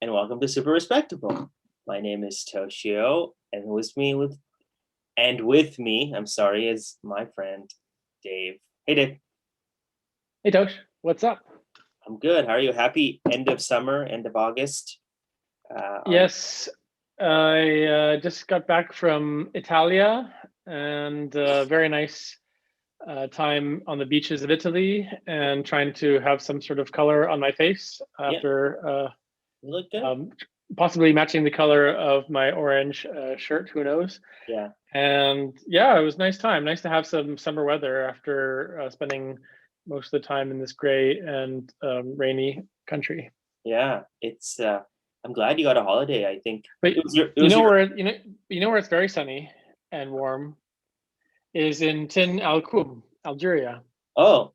and welcome to Super Respectable. My name is Toshio, and with me, I'm sorry, is my friend Dave. Hey Dave. Hey Tosh, what's up? I'm good. How are you? Happy end of summer, end of August. Yes, I just got back from Italia and very nice time on the beaches of Italy and trying to have some sort of color on my face Yeah, after you look good. possibly matching the color of my orange shirt, who knows? Yeah, And yeah, it was a nice time. Nice to have some summer weather after spending most of the time in this gray and rainy country. yeah. It's. I'm glad you got a holiday. I think But it was your. It you was know your. where where it's very sunny and warm is in Tin Al Qum, Algeria. Oh,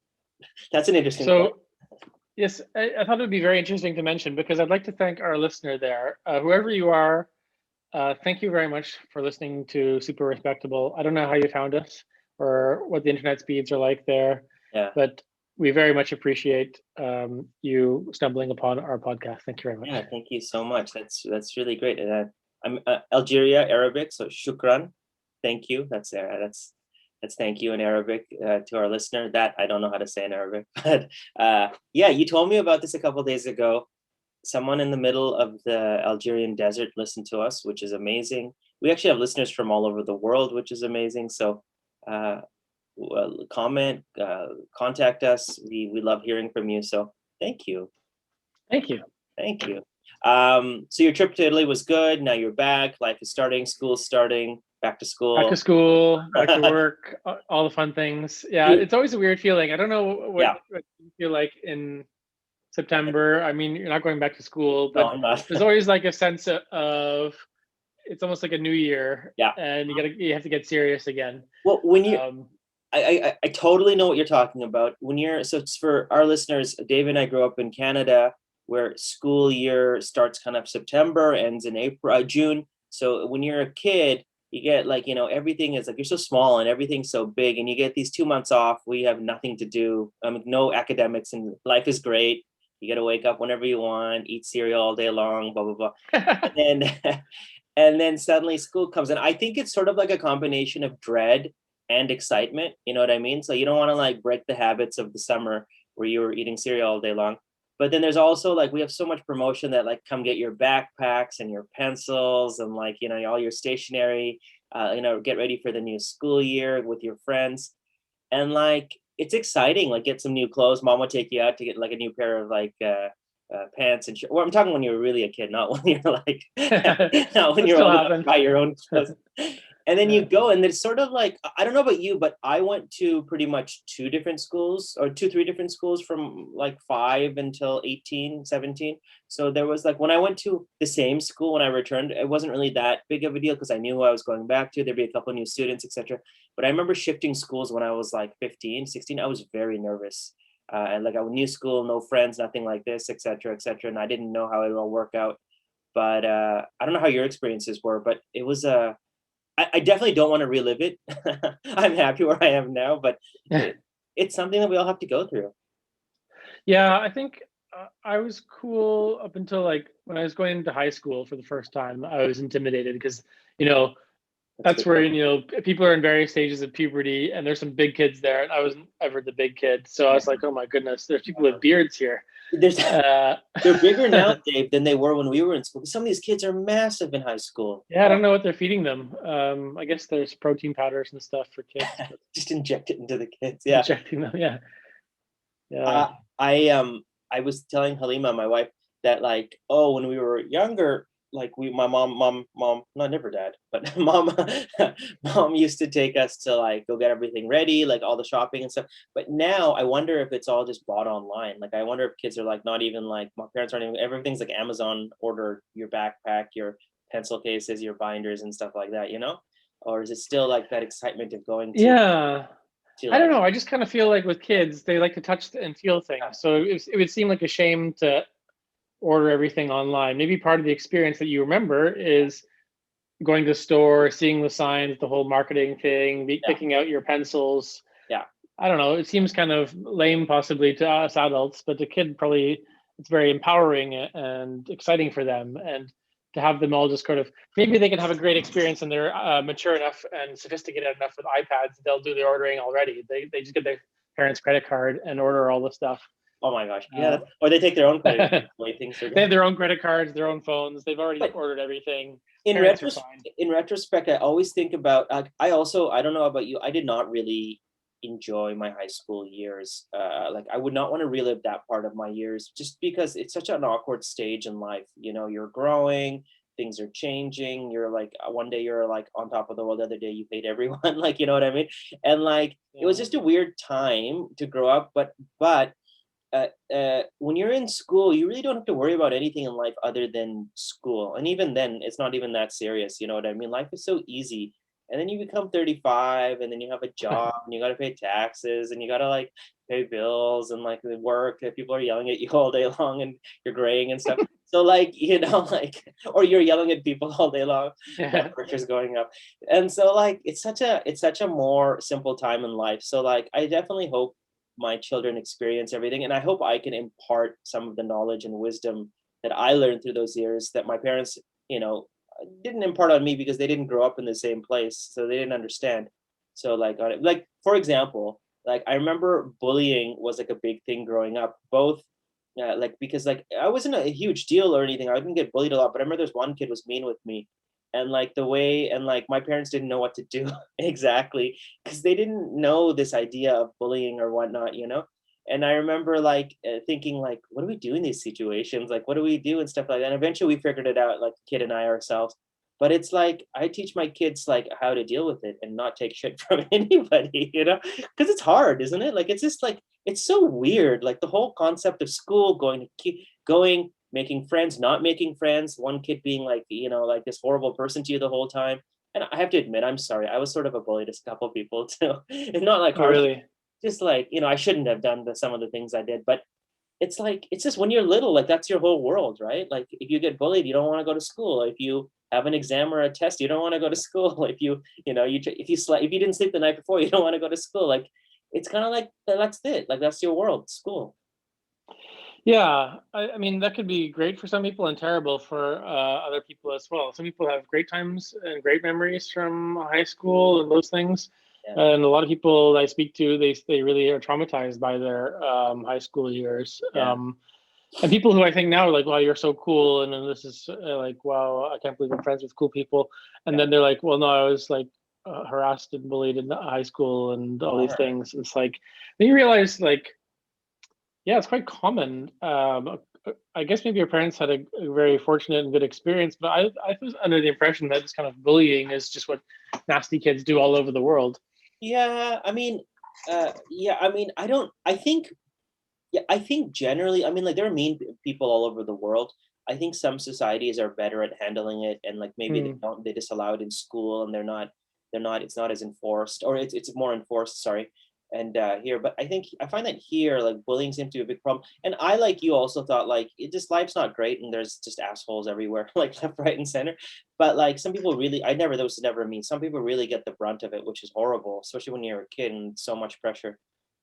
that's an interesting point. So yes, I thought it would be very interesting to mention because I'd like to thank our listener there, whoever you are. Thank you very much for listening to Super Respectable. I don't know how you found us or what the internet speeds are like there, Yeah, but we very much appreciate you stumbling upon our podcast. Thank you very much. yeah. Thank you so much. That's really great. And I'm Algeria Arabic, so shukran. Thank you. That's thank you in Arabic to our listener. That I don't know how to say in Arabic, but yeah, you told me about this a couple days ago. Someone in the middle of the Algerian desert listened to us, which is amazing. We actually have listeners from all over the world, which is amazing. So uh, comment, contact us. We love hearing from you. So thank you. Thank you. Thank you. So your trip to Italy was good. Now you're back. Life is starting. School's starting. Back to Back to school. school, back to work, all the fun things. Yeah, Dude, it's always a weird feeling. I don't know yeah. what you feel like in September. I mean, you're not going back to school, No, but I'm not. there's always like a sense of it's almost like a new year, Yeah. and you have to get serious again. Well, when you, Um, I totally know what you're talking about. When you're, so it's for our listeners, Dave and I grew up in Canada, where school year starts kind of September, ends in April, June. So when you're a kid, you get like, everything is like, you're so small and everything's so big, and you get these 2 months off. We have nothing to do, no academics, and life is great. You get to wake up whenever you want, eat cereal all day long, blah, blah, blah. And then, and then suddenly school comes. And I think it's sort of like a combination of dread and excitement. You know what I mean? So you don't want to like break the habits of the summer where you were eating cereal all day long. But then there's also like we have so much promotion that like come get your backpacks and your pencils and like all your stationery. Get ready for the new school year with your friends, and like it's exciting. Like get some new clothes. Mom will take you out to get like a new pair of like pants and shirt. Well, I'm talking when you're really a kid, not when you're like not when that you're still old enough to happens. buy your own clothes. And then you Yeah. go, and it's sort of like, I don't know about you, but I went to pretty much three different schools from like 5 until 18, 17. So there was like, when I went to the same school, when I returned, it wasn't really that big of a deal because I knew who I was going back to. There'd be a couple of new students, etc. But I remember shifting schools when I was like 15, 16. I was very nervous. And like a new school, no friends, nothing like this, etc., etc. And I didn't know how it would all work out. But I don't know how your experiences were, but it was I definitely don't want to relive it. I'm happy where I am now, but it's something that we all have to go through. Yeah, I think I was cool up until like when I was going into high school for the first time. I was intimidated because, you know, That's that's good. where, people are in various stages of puberty and there's some big kids there. And I wasn't ever the big kid. So I was like, oh my goodness, there's people with beards here. There's Uh, they're bigger now, Dave, than they were when we were in school. Some of these kids are massive in high school. yeah, I don't know what they're feeding them. I guess there's protein powders and stuff for kids, but Just inject it into the kids. Yeah. injecting them. Yeah. Uh, Yeah. I was telling Halima, my wife, that like, oh, when we were younger, like my mom, not never dad, but mom used to take us to like go get everything ready, like all the shopping and stuff. But now I wonder if it's all just bought online. Like I wonder if kids are like not even like my parents aren't even, everything's like Amazon order your backpack, your pencil cases, your binders and stuff like that, Or is it still like that excitement of going Yeah. to I don't like, know. I just kind of feel like with kids, they like to touch and feel things. So it would seem like a shame to order everything online. Maybe part of the experience that you remember is going to the store, seeing the signs, the whole marketing thing, yeah, picking out your pencils. yeah. I don't know. It seems kind of lame, possibly to us adults, but the kid probably it's very empowering and exciting for them. And to have them all just kind of, maybe they can have a great experience and they're mature enough and sophisticated enough with iPads, they'll do the ordering already. They just get their parents' credit card and order all the stuff. Oh my gosh. Yeah. Or they take their own credit card. They have their own credit cards, their own phones. They've already But ordered everything. in Parents are fine. retrospect, I always think about, I also, I don't know about you, I did not really enjoy my high school years. Like I would not want to relive that part of my years just because it's such an awkward stage in life. You know, you're growing, things are changing. You're like, one day you're like on top of the world, the other day you hate everyone. Like, you know what I mean? And like, it was just a weird time to grow up. But when you're in school, you really don't have to worry about anything in life other than school. And even then, it's not even that serious. You know what I mean? Life is so easy. And then you become 35 and then you have a job and you got to pay taxes and you got to like pay bills and like work. And people are yelling at you all day long and you're graying and stuff. So like, you know, like, or you're yelling at people all day long, blood pressure's going up. And so like, it's such a more simple time in life. So like, I definitely hope my children experience everything. And I hope I can impart some of the knowledge and wisdom that I learned through those years that my parents, you know, didn't impart on me because they didn't grow up in the same place. So they didn't understand. So like, for example, like I remember bullying was like a big thing growing up, both like, because like I wasn't a huge deal or anything. I didn't get bullied a lot, but I remember there's one kid was mean with me and like the way and like my parents didn't know what to do exactly because they didn't know this idea of bullying or whatnot, you know. And I remember like thinking like, what do we do in these situations, like what do we do and stuff like that. And eventually we figured it out, like the kid and I ourselves. But it's like I teach my kids like how to deal with it and not take shit from anybody, you know, because it's hard, isn't it? Like it's just like it's so weird, like the whole concept of school, going to keep going, making friends, not making friends, one kid being like, you know, like this horrible person to you the whole time. And I have to admit, I'm sorry, I was sort of a bully to a couple of people too. And not like Oh, harsh, really? just like, you know, I shouldn't have done some of the things I did, but it's like, it's just when you're little, like that's your whole world, right? Like if you get bullied, you don't want to go to school. If you have an exam or a test, you don't want to go to school. If you know, if you didn't sleep the night before, you don't want to go to school. Like it's kind of like that's it. Like that's your world, school. Yeah, I mean that could be great for some people and terrible for other people as well. Some people have great times and great memories from high school and those things, Yeah. and a lot of people I speak to, they really are traumatized by their high school years. Yeah. And people who I think now are like, "Wow, you're so cool," and then this is like, "Wow, I can't believe I'm friends with cool people," and Yeah. then they're like, "Well, no, I was like harassed and bullied in high school and all these Alright. things." It's like then you realize like yeah, it's quite common. I guess maybe your parents had a very fortunate and good experience, but I was under the impression that this kind of bullying is just what nasty kids do all over the world. Yeah, I mean, yeah, I mean, I don't, I think, yeah, I think generally, I mean, like there are mean people all over the world. I think some societies are better at handling it, and like maybe Hmm. they disallow it in school, and it's not as enforced, or it's more enforced. Sorry, and here, but I think I find that here, like bullying seems to be a big problem. And I, like you, also thought like it just life's not great, and there's just assholes everywhere, like left, right, and center. But like some people really, there was never me. Some people really get the brunt of it, which is horrible, especially when you're a kid and so much pressure.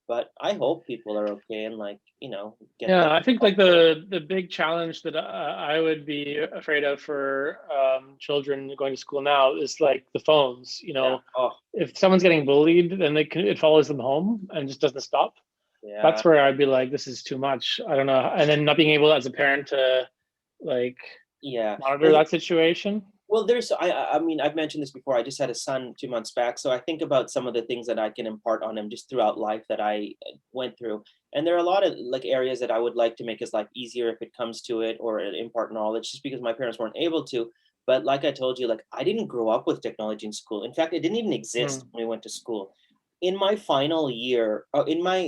But I hope people are okay and like, you know, get the Yeah, I think like the big challenge that I would be afraid of for children going to school now is like the phones. You yeah. know, Oh, if someone's getting bullied, then it follows them home and just doesn't stop. yeah. That's where I'd be like, this is too much. I don't know, and then not being able as a parent to like Yeah. monitor Well, that situation. there's I mean, I've mentioned this before. I just had a son 2 months back, so I think about some of the things that I can impart on him just throughout life that I went through. And there are a lot of like areas that I would like to make his life easier if it comes to it, or impart knowledge, just because my parents weren't able to. But like I told you, like I didn't grow up with technology in school. In fact, it didn't even exist Hmm. when we went to school. In my final year, in my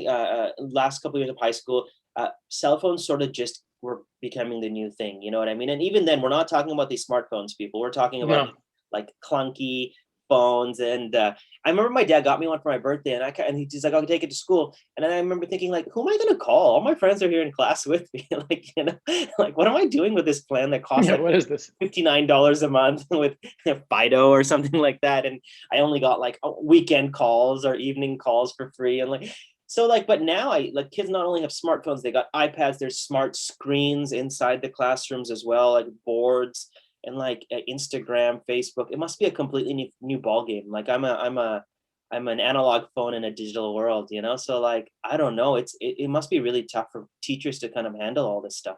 last couple of years of high school, cell phones sort of just were becoming the new thing. You know what I mean? And even then, we're not talking about these smartphones, people. We're talking about No. like clunky phones. And I remember my dad got me one for my birthday, and he's like, "I'll take it to school." And then I remember thinking, like, who am I going to call? All my friends are here in class with me. Like, you know, like, what am I doing with this plan that costs Yeah. like What is this? $59 a month with Fido or something like that? And I only got like weekend calls or evening calls for free. And like, So like, but now I like kids not only have smartphones, they got iPads, there's smart screens inside the classrooms as well, like boards and like Instagram, Facebook. It must be a completely new ball game. Like I'm an analog phone in a digital world, you know? So like, I don't know. It must be really tough for teachers to kind of handle all this stuff.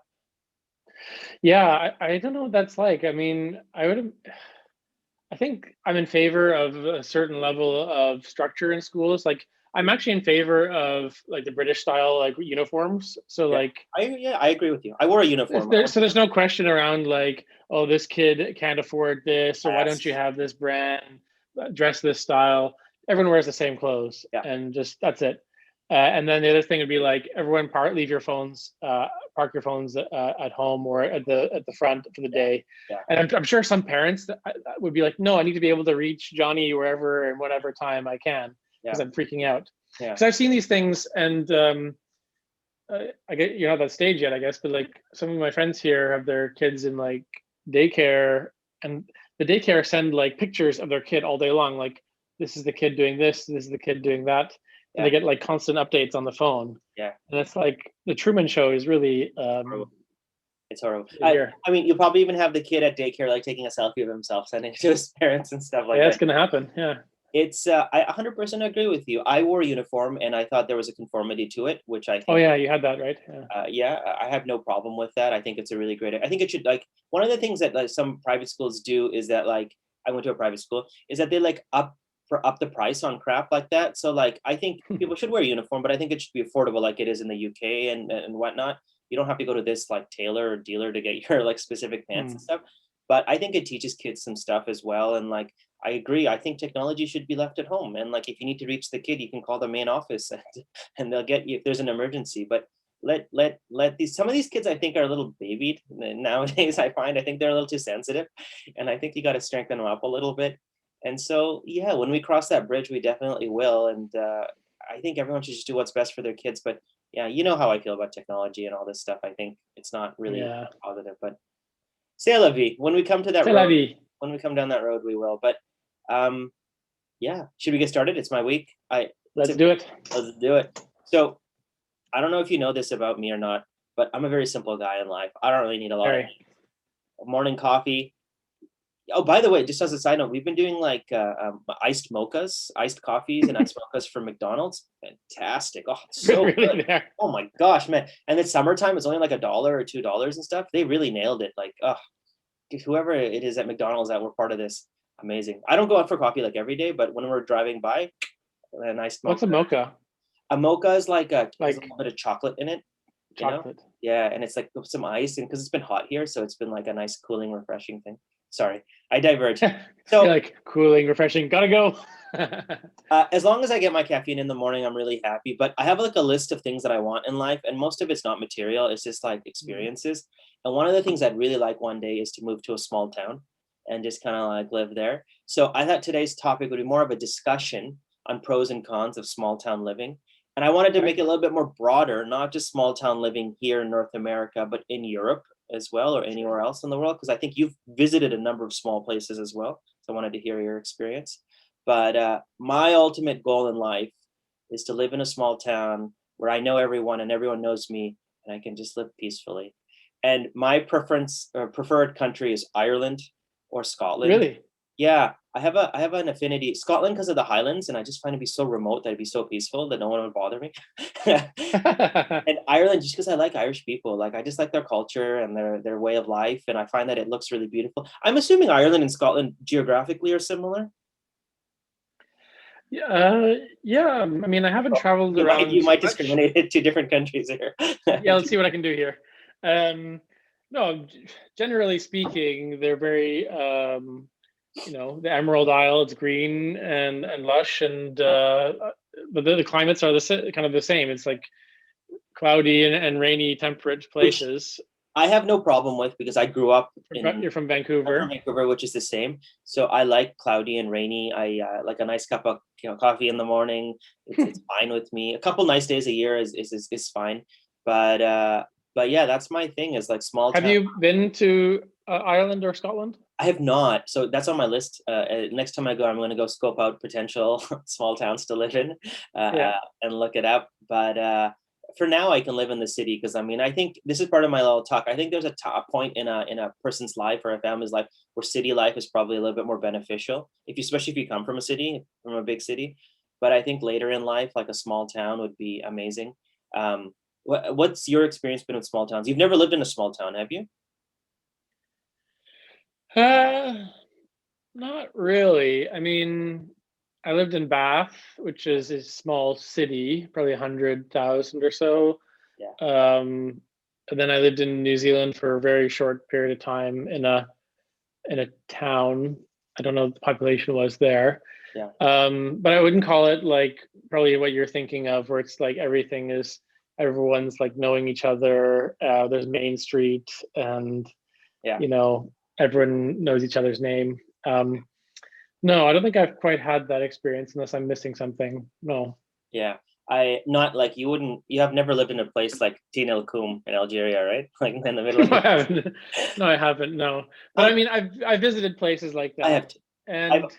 Yeah, I don't know what that's like. I mean, I think I'm in favor of a certain level of structure in schools. Like I'm actually in favor of like the British style like uniforms. So Yeah. like I agree with you. I wore a uniform. I went so there's no question around like, oh, this kid can't afford this, or why don't you class. have this brand, dress this style. Everyone wears the same clothes, Yeah. and just that's it. And then the other thing would be like everyone leave your phones, park your phones at home or at the front for the Yeah. day. Yeah. And I'm sure some parents that would be like, no, I need to be able to reach Johnny wherever and whatever time I can because Yeah. I'm freaking out. Yeah. Because I've seen these things and I get you're not that stage yet, I guess, but like some of my friends here have their kids in like daycare, and the daycare send like pictures of their kid all day long, like this is the kid doing this is the kid doing that, and Yeah. they get like constant updates on the phone. Yeah. And it's like the Truman Show is really Horrible. It's horrible. here. I mean, you'll probably even have the kid at daycare like taking a selfie of himself, sending it to his parents and stuff like Yeah, that. it's gonna happen. Yeah. It's I 100% agree with you. I wore a uniform and I thought there was a conformity to it, which I Oh think yeah, you had that right. Yeah. yeah, I have no problem with that. I think it's a really great. I think it should like one of the things that like some private schools do is that like I went to a private school is that they like up the price on crap like that. So like I think people should wear a uniform, but I think it should be affordable like it is in the UK and whatnot. You don't have to go to this like tailor or dealer to get your like specific pants and Hmm. stuff. But I think it teaches kids some stuff as well. And like I agree. I think technology should be left at home. And like if you need to reach the kid, you can call the main office and they'll get you if there's an emergency. But let these some of these kids I think are a little babied nowadays. I think they're a little too sensitive. And I think you got to strengthen them up a little bit. And so yeah, when we cross that bridge, we definitely will. And I think everyone should just do what's best for their kids. But yeah, you know how I feel about technology and all this stuff. I think it's not really Yeah. positive. But c'est la vie. When we come to that C'est la road, vie. when we come down that road, we will. But um, yeah, should we get started? It's my week. Let's do it. Let's do it. So I don't know if you know this about me or not, but I'm a very simple guy in life. I don't really need a lot of morning coffee. Oh, by the way, just as a side note, we've been doing like iced mochas, iced coffees, and iced mochas from McDonald's. Fantastic! Oh, it's so really good. there. Oh my gosh, man! And it's summertime. It's only like $1 or $2 and stuff. They really nailed it. Like, oh, whoever it is at McDonald's that were part of this, amazing. I don't go out for coffee like every day, but when we're driving by, a nice mocha. What's a mocha? A mocha is like there's a Like little bit of chocolate in it. You know? chocolate. Yeah, and it's like with some ice, and because it's been hot here, so it's been like a nice cooling, refreshing thing. Sorry, I diverged. So You're like cooling, refreshing. Gotta go. as long as I get my caffeine in the morning, I'm really happy. But I have like a list of things that I want in life, and most of it's not material. It's just like experiences. And one of the things I'd really like one day is to move to a small town and just kind of like live there. So I thought today's topic would be more of a discussion on pros and cons of small town living. And I wanted to make it a little bit more broader, not just small town living here in North America, but in Europe as well, or anywhere else in the world, because I think you've visited a number of small places as well. So I wanted to hear your experience. But my ultimate goal in life is to live in a small town where I know everyone and everyone knows me and I can just live peacefully. And my preference or preferred country is Ireland or Scotland. Really? Yeah, I have an affinity Scotland because of the Highlands, and I just find it be so remote that it'd be so peaceful that no one would bother me. And Ireland, just because I like Irish people, like I just like their culture and their way of life, and I find that it looks really beautiful. I'm assuming Ireland and Scotland geographically are similar. Yeah. I mean, I haven't traveled around You too might much. discriminate two different countries here. Yeah, let's see what I can do here. No, generally speaking, they're very the Emerald Isle, it's green and lush, and but the climates are kind of the same. It's like cloudy and rainy, temperate places. I have no problem with because I grew up in You're from Vancouver. Vancouver, which is the same. So I like cloudy and rainy. I like a nice cup of coffee in the morning. It's fine with me. A couple nice days a year is fine. But yeah, that's my thing. Is like small. Have you been to Ireland or Scotland? I have not. So that's on my list. Next time I go, I'm going to go scope out potential small towns to live in Yeah. and look it up. But for now, I can live in the city because I mean, I think this is part of my little talk. I think there's a top point in a person's life or a family's life where city life is probably a little bit more beneficial if you, especially if you come from a city, from a big city. But I think later in life, like a small town would be amazing. What's your experience been with small towns? You've never lived in a small town, have you? Uh, Not really. I mean, I lived in Bath, which is a small city, probably 100,000 or so. Yeah, Um, and then I lived in New Zealand for a very short period of time in a town. I don't know what the population was there. yeah, But I wouldn't call it like probably what you're thinking of, where it's like everyone's like knowing each other. There's Main Street, and yeah. you know everyone knows each other's name. Um, no, I don't think I've quite had that experience unless I'm missing something. No. Yeah. I not like you wouldn't you have never lived in a place like Teen El Koum in Algeria, right? Like in the middle of No, I the haven't. No, I haven't. No, but I um, mean, I visited places like I have that, I've and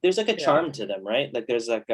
there's like a yeah, charm to them, right? Like there's like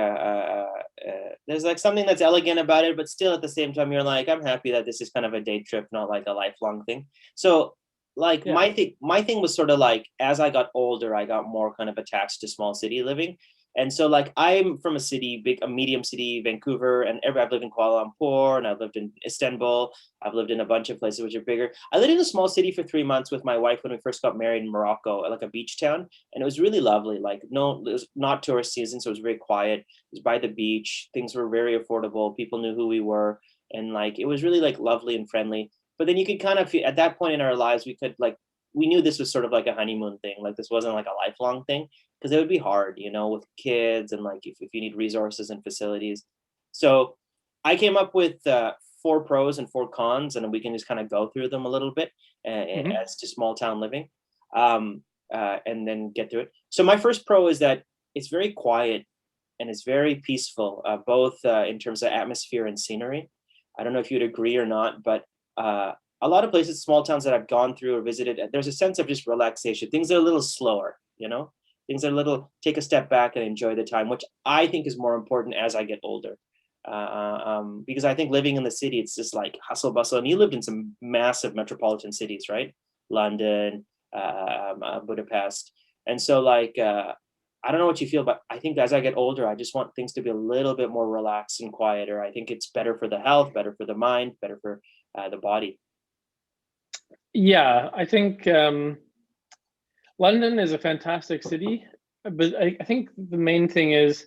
there's like something that's elegant about it, but still at the same time you're like, I'm happy that this is kind of a day trip, not like a lifelong thing. So like yeah. my thing was sort of like as I got older, I got more kind of attached to small city living. And so like I'm from a city, a medium city, Vancouver, and I've lived in Kuala Lumpur and I've lived in Istanbul. I've lived in a bunch of places which are bigger. I lived in a small city for 3 months with my wife when we first got married in Morocco, like a beach town, and it was really lovely. Like no, it was not tourist season, so it was very quiet. It was by the beach. Things were very affordable. People knew who we were, and like it was really like lovely and friendly. But then you could kind of feel at that point in our lives, we could like we knew this was sort of like a honeymoon thing. Like this wasn't like a lifelong thing because it would be hard, you know, with kids and like if you need resources and facilities. So I came up with four pros and four cons, and we can just kind of go through them a little bit Hmm. as to small town living, um, and then get through it. So my first pro is that it's very quiet and it's very peaceful, both in terms of atmosphere and scenery. I don't know if you'd agree or not, but uh, a lot of places, small towns that I've gone through or visited, there's a sense of just relaxation. Things are a little slower, you know. Things are a little take a step back and enjoy the time, which I think is more important as I get older. Because I think living in the city, it's just like hustle bustle. And you lived in some massive metropolitan cities, right? London, Budapest, and so like I don't know what you feel, but I think as I get older, I just want things to be a little bit more relaxed and quieter. I think it's better for the health, better for the mind, better for the body. Yeah, I think London is a fantastic city, but I think the main thing is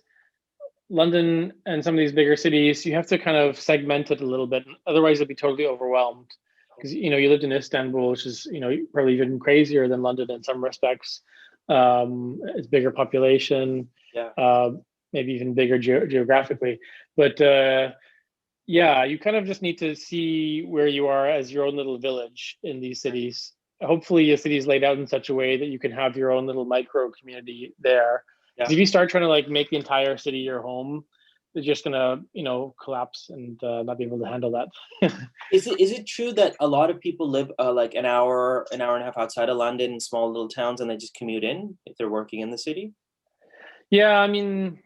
London and some of these bigger cities, you have to kind of segment it a little bit. Otherwise, you'll be totally overwhelmed. Because you lived in Istanbul, which is probably even crazier than London in some respects. It's bigger population, Yeah, uh, maybe even bigger geographically. But yeah, you kind of just need to see where you are as your own little village in these cities. Hopefully, a city is laid out in such a way that you can have your own little micro community there. Because yeah. if you start trying to like make the entire city your home, they're just gonna, collapse and not be able to handle that. Is it true that a lot of people live like an hour and a half outside of London in small little towns and they just commute in if they're working in the city? Yeah, I mean,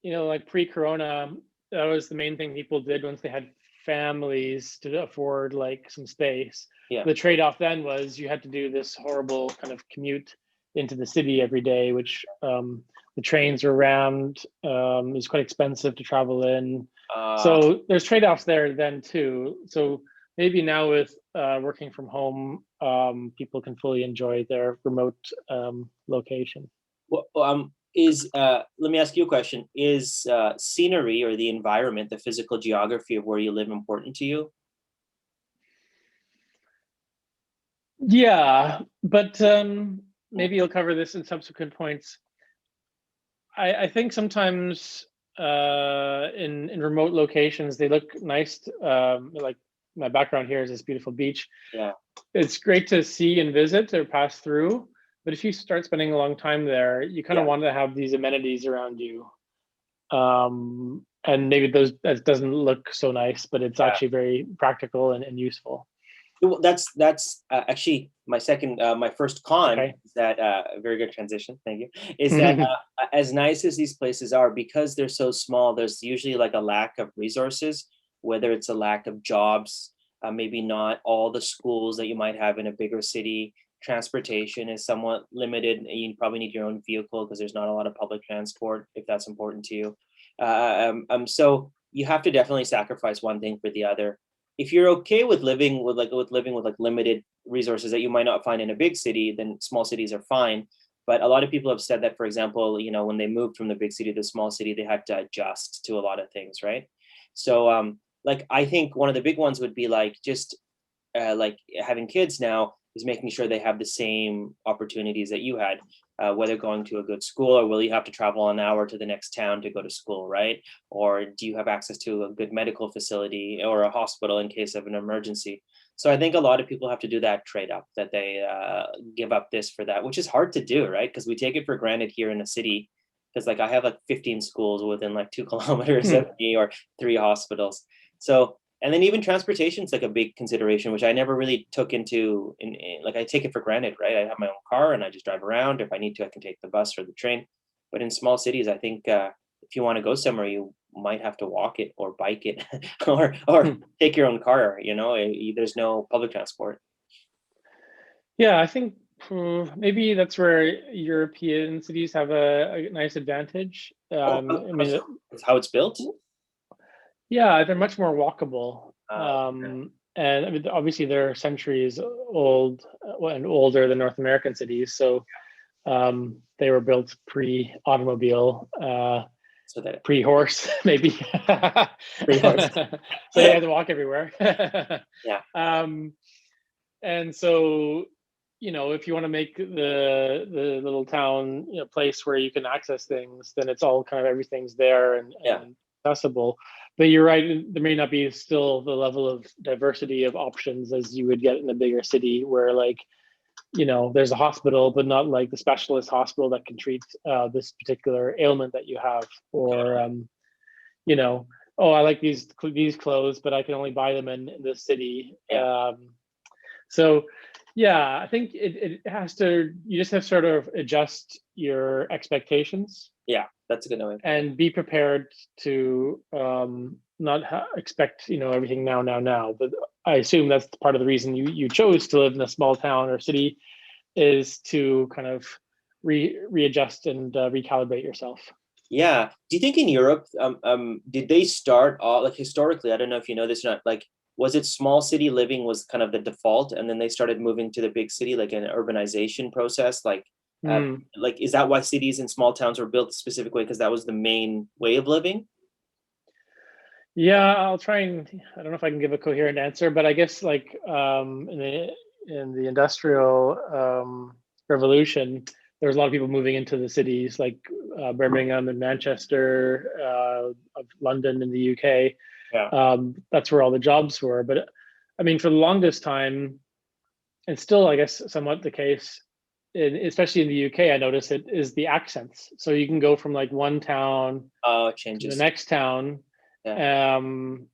like pre-corona, that was the main thing people did once they had families to afford like some space. Yeah, The trade-off then was you had to do this horrible kind of commute into the city every day, which the trains were rammed. It was quite expensive to travel in. uh, So there's trade-offs there then too. So maybe now with working from home, people can fully enjoy their remote location. well, is let me ask you a question. Is scenery or the environment, the physical geography of where you live important to you? Yeah, but maybe you'll cover this in subsequent points. I think sometimes in remote locations they look nice. Like my background here is this beautiful beach. Yeah, It's great to see and visit or pass through, but if you start spending a long time there, you kind of yeah, want to have these amenities around you. And maybe that doesn't look so nice, but it's yeah. actually very practical and useful. Well, that's actually my first con Okay. is that very good transition. Thank you. Is that as nice as these places are, because they're so small, there's usually like a lack of resources, whether it's a lack of jobs, maybe not all the schools that you might have in a bigger city. Transportation is somewhat limited. You probably need your own vehicle because there's not a lot of public transport if that's important to you. So you have to definitely sacrifice one thing for the other. If you're okay with living with like limited resources that you might not find in a big city, then small cities are fine. But a lot of people have said that, for example, when they moved from the big city to the small city, they had to adjust to a lot of things, right? So like I think one of the big ones would be like just like having kids now is making sure they have the same opportunities that you had, whether going to a good school, or will you have to travel an hour to the next town to go to school, right? Or do you have access to a good medical facility or a hospital in case of an emergency? So I think a lot of people have to do that trade up, that they give up this for that, which is hard to do, right? Because we take it for granted here in the city. Because like I have like 15 schools within like 2 kilometers of me, or 3 hospitals. So and then even transportation is like a big consideration, which I never really took into like I take it for granted, right? I have my own car and I just drive around. If I need to, I can take the bus or the train. But in small cities, I think if you want to go somewhere, you might have to walk it or bike it or take your own car. There's no public transport. Yeah, I think maybe that's where European cities have a nice advantage. Oh, I mean, that's how it's built. yeah, they're much more walkable. Okay. And I mean, obviously they're centuries old and older than North American cities. So they were built pre-automobile, So that pre-horse, maybe. pretty hard. So you had to walk everywhere. Yeah. And so, if you want to make the little town, place where you can access things, then it's all kind of everything's there Yeah. and accessible. But you're right, there may not be still the level of diversity of options as you would get in a bigger city where like, there's a hospital, but not like the specialist hospital that can treat this particular ailment that you have, or you know, oh, I like these clothes, but I can only buy them in this city. Yeah. So yeah, I think it has to, you just have to sort of adjust your expectations Yeah. That's a good way. and be prepared to not expect, everything now. But I assume that's part of the reason you chose to live in a small town or city, is to kind of readjust and recalibrate yourself. Yeah. Do you think in Europe, did they start all like historically? I don't know if you know this or not. Like, was it small city living was kind of the default, and then they started moving to the big city, like an urbanization process? Like is that why cities and small towns were built a specific way? Because that was the main way of living? Yeah, I'll try and, I don't know if I can give a coherent answer, but I guess like in the industrial revolution, there was a lot of people moving into the cities like Birmingham and Manchester, of London in the UK. Yeah. That's where all the jobs were. But I mean, for the longest time, and still, I guess, somewhat the case, especially in the UK, I notice it is the accents. So you can go from like one town Oh, it to the changes. next town, Yeah. um,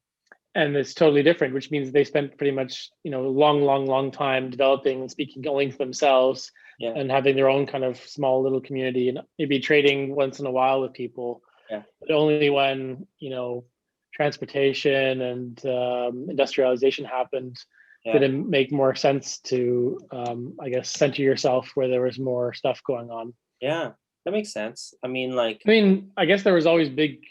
and it's totally different, which means they spent pretty much, long time developing and speaking only to themselves Yeah. and having their own kind of small little community and maybe trading once in a while with people, Yeah. but only when, transportation and industrialization happened, did Yeah. it make more sense to, I guess, center yourself where there was more stuff going on. Yeah. That makes sense. I mean, like, I mean, I guess there was always big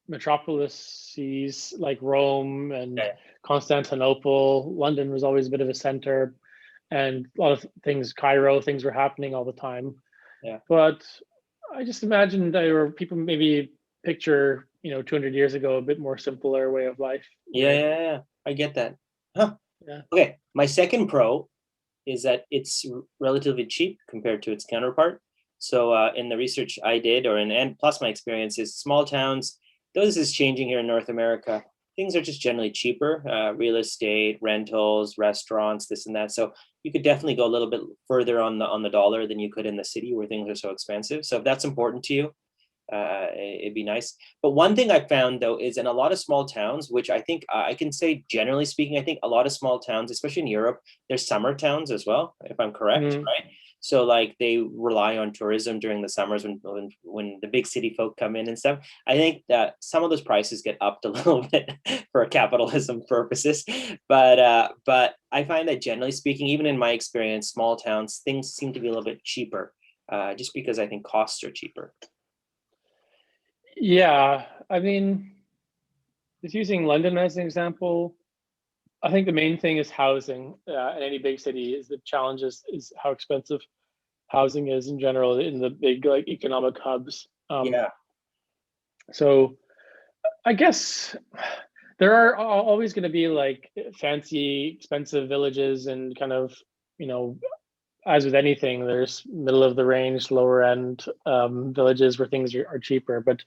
metropolises like Rome and yeah. Constantinople. London was always a bit of a center, and a lot of things, Cairo, things were happening all the time. Yeah. But I just imagine there were people maybe picture, 200 years ago, a bit more simpler way of life Yeah. where, Yeah. Yeah. I get that. Huh. yeah. Okay. My second pro is that it's relatively cheap compared to its counterpart. So in the research I did, and plus my experience is small towns, though this is changing here in North America, things are just generally cheaper. Real estate, rentals, restaurants, this and that. So you could definitely go a little bit further on the dollar than you could in the city where things are so expensive. So if that's important to you, it'd be nice. But one thing I found though is in a lot of small towns, which I think I can say generally speaking, I think a lot of small towns, especially in Europe, they're summer towns as well, if I'm correct, Mm. right? So like they rely on tourism during the summers when the big city folk come in and stuff. I think that some of those prices get upped a little bit for capitalism purposes, but I find that generally speaking, even in my experience, small towns things seem to be a little bit cheaper, just because I think costs are cheaper. Yeah, I mean, just using London as an example, I think the main thing is housing in any big city. Is the challenge is how expensive housing is in general in the big like economic hubs. Yeah, So I guess there are always going to be like fancy, expensive villages and kind of, you know, as with anything, there's middle of the range, lower end villages where things are cheaper. But